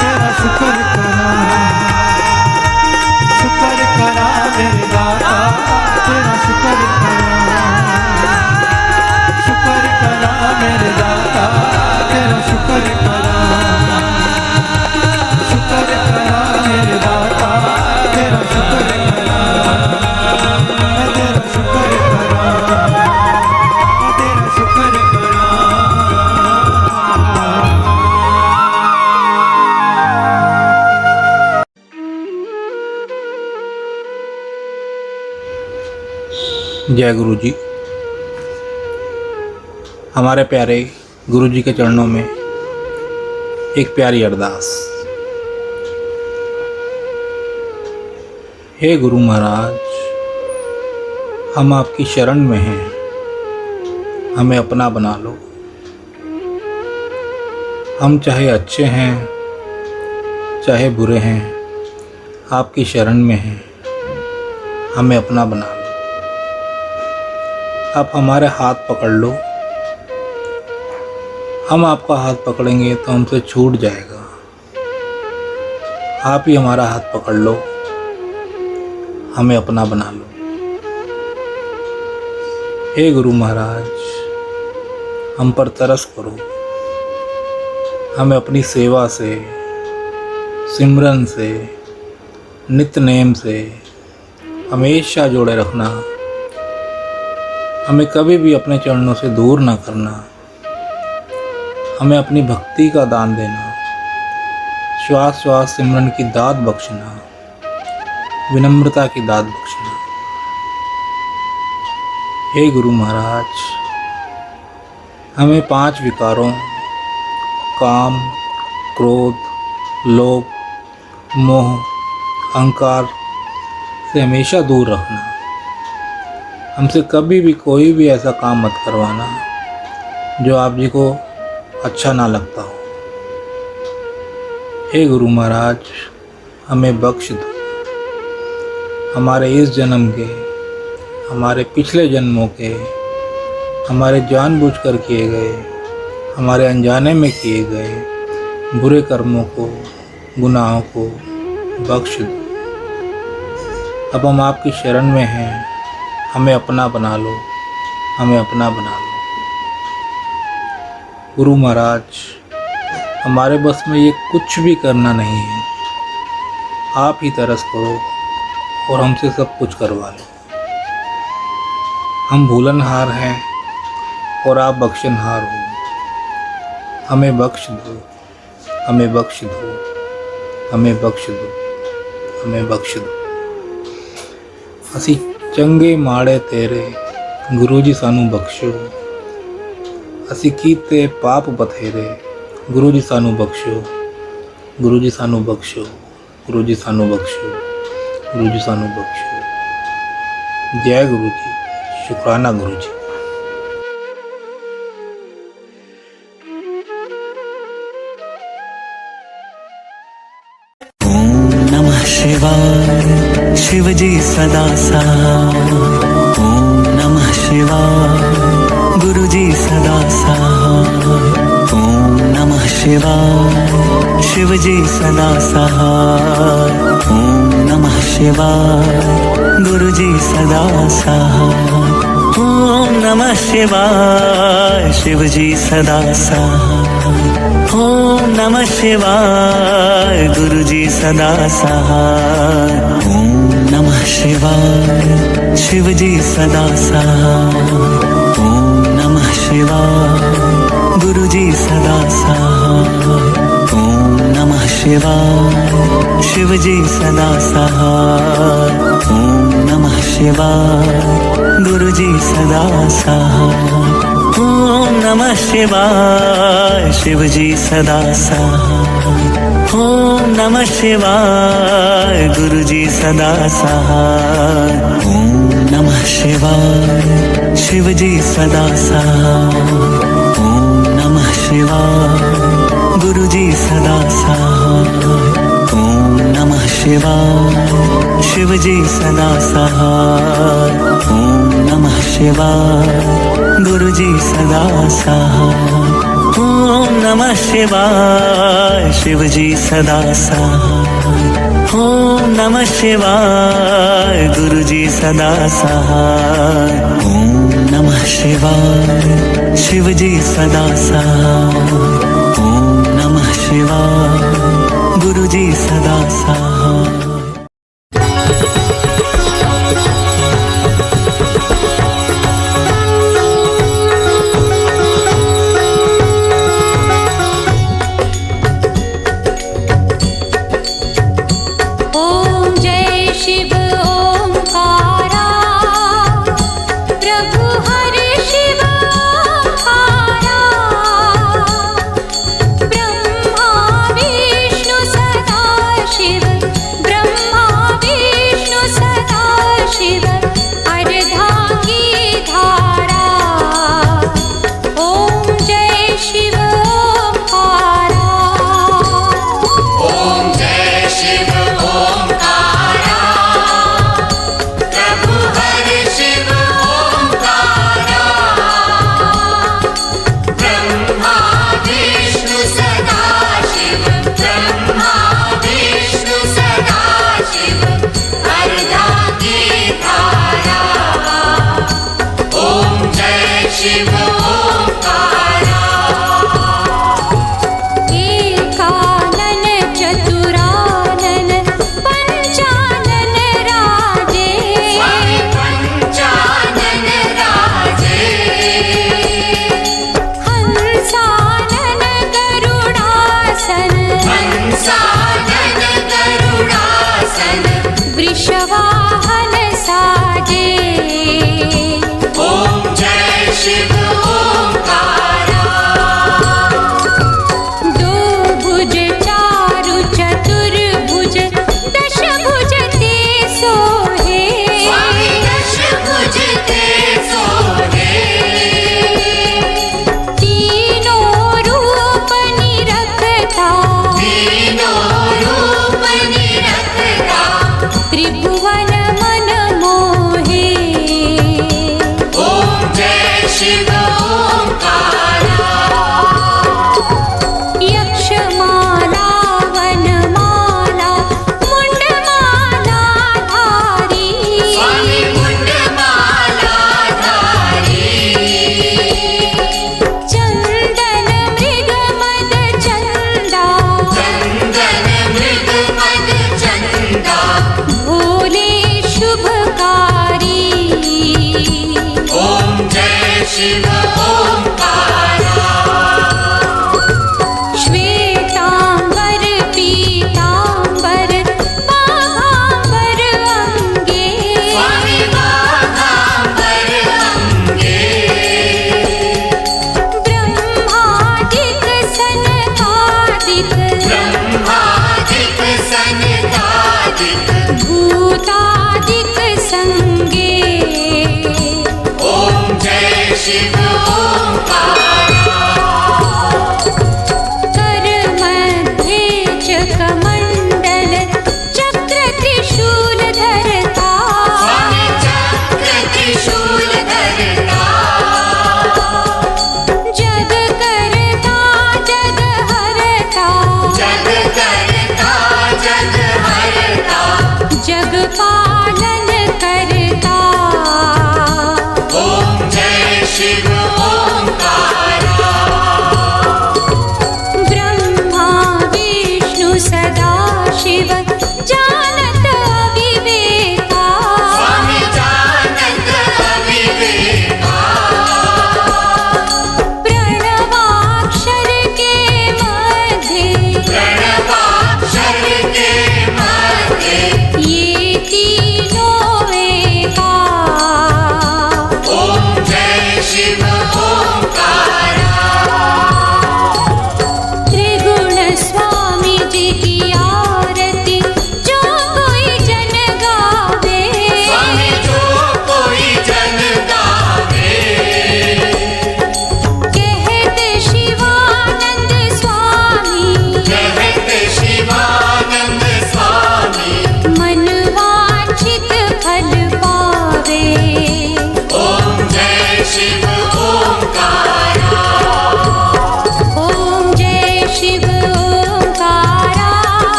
तेरा शुक्र करा शुक्र करा मेरे दाता तेरा शुक्र करा शुक्र करा मेरे दाता तेरा शुक्र करा शुक्र करा मेरे दाता तेरा शुक्र करा मैं तेरा शुक्र करा मैं तेरा शुक्र करा। जय गुरु जी। हमारे प्यारे गुरु जी के चरणों में एक प्यारी अरदास। हे गुरु महाराज, हम आपकी शरण में हैं, हमें अपना बना लो। हम चाहे अच्छे हैं चाहे बुरे हैं, आपकी शरण में हैं, हमें अपना बना लो। आप हमारे हाथ पकड़ लो। हम आपका हाथ पकड़ेंगे तो हमसे छूट जाएगा। आप ही हमारा हाथ पकड़ लो, हमें अपना बना लो। हे गुरु महाराज, हम पर तरस करो। हमें अपनी सेवा से, सिमरन से, नित्य नेम से हमेशा जोड़े रखना। हमें कभी भी अपने चरणों से दूर ना करना। हमें अपनी भक्ति का दान देना। श्वास श्वास सिमरन की दात बख्शना, विनम्रता की दात बख्शना। हे गुरु महाराज, हमें 5 विकारों काम, क्रोध, लोभ, मोह, अहंकार से हमेशा दूर रखना। हमसे कभी भी कोई भी ऐसा काम मत करवाना जो आप जी को अच्छा ना लगता हो। हे गुरु महाराज, हमें बख्श दो। हमारे इस जन्म के, हमारे पिछले जन्मों के, हमारे जानबूझकर किए गए, हमारे अनजाने में किए गए बुरे कर्मों को, गुनाहों को बख्श दो। अब हम आपकी शरण में हैं, हमें अपना बना लो, हमें अपना बना लो। गुरु महाराज, हमारे बस में ये कुछ भी करना नहीं है। आप ही तरस करो और हमसे सब कुछ करवा लो। हम भूलनहार हैं और आप बख्शनहार हो। हमें बख्श दो, हमें बख्श दो, हमें बख्श दो, हमें बख्श दो। ਅਸੀਂ ਚੰਗੇ ਮਾੜੇ ਤੇਰੇ ਗੁਰੂ ਜੀ ਸਾਨੂੰ ਬਖਸ਼ੋ। ਅਸੀਂ ਕੀਤੇ ਪਾਪ ਬਥੇਰੇ ਗੁਰੂ ਜੀ ਸਾਨੂੰ ਬਖਸ਼ੋ। ਗੁਰੂ ਜੀ ਸਾਨੂੰ ਬਖਸ਼ੋ, ਗੁਰੂ ਜੀ ਸਾਨੂੰ ਬਖਸ਼ੋ, ਗੁਰੂ ਜੀ ਸਾਨੂੰ ਬਖਸ਼ੋ। ਜੈ ਗੁਰੂ ਜੀ, ਸ਼ੁਕਰਾਨਾ ਗੁਰੂ ਜੀ। शिवाय शिव जी सदा सहाय। ओम नमः शिवाय गुरु जी सदा सहाय। ओम नमः शिवाय शिव जी सदा सहाय। ओम नमः शिवाय गुरु जी सदा सहाय। ओम नमः शिवाय शिव जी सदा सहाय। ओम नमः शिवाय गुरु जी सदा सहाय। ओम नमः शिवाय शिव जी सदा सहाय। ओम नमः शिवाय गुरु जी सदा सहाय। ओम नमः शिवाय शिव जी सदा सहाय। ओम नमः शिवाय गुरु जी सदा सहाय। ओम नमः शिवाय शिव जी सदा सहाय। ओम नमः शिवाय गुरु जी सदा सहाय। ओम नमः शिवाय शिव जी सदा सहाय। ओम नमः शिवाय गुरु जी सदा सहाय। ओम नमः शिवाय शिव जी सदा सहाय। ओम नमः शिवाय गुरु जी सदा सहाय। ओम नमः शिवाय शिव जी सदा सहाय। ओम नमः शिवाय गुरु जी सदा सहाय। ओम नमः शिवाय शिव जी सदा सहाय। ओम नमः शिवाय गुरु जी सदा सहाय।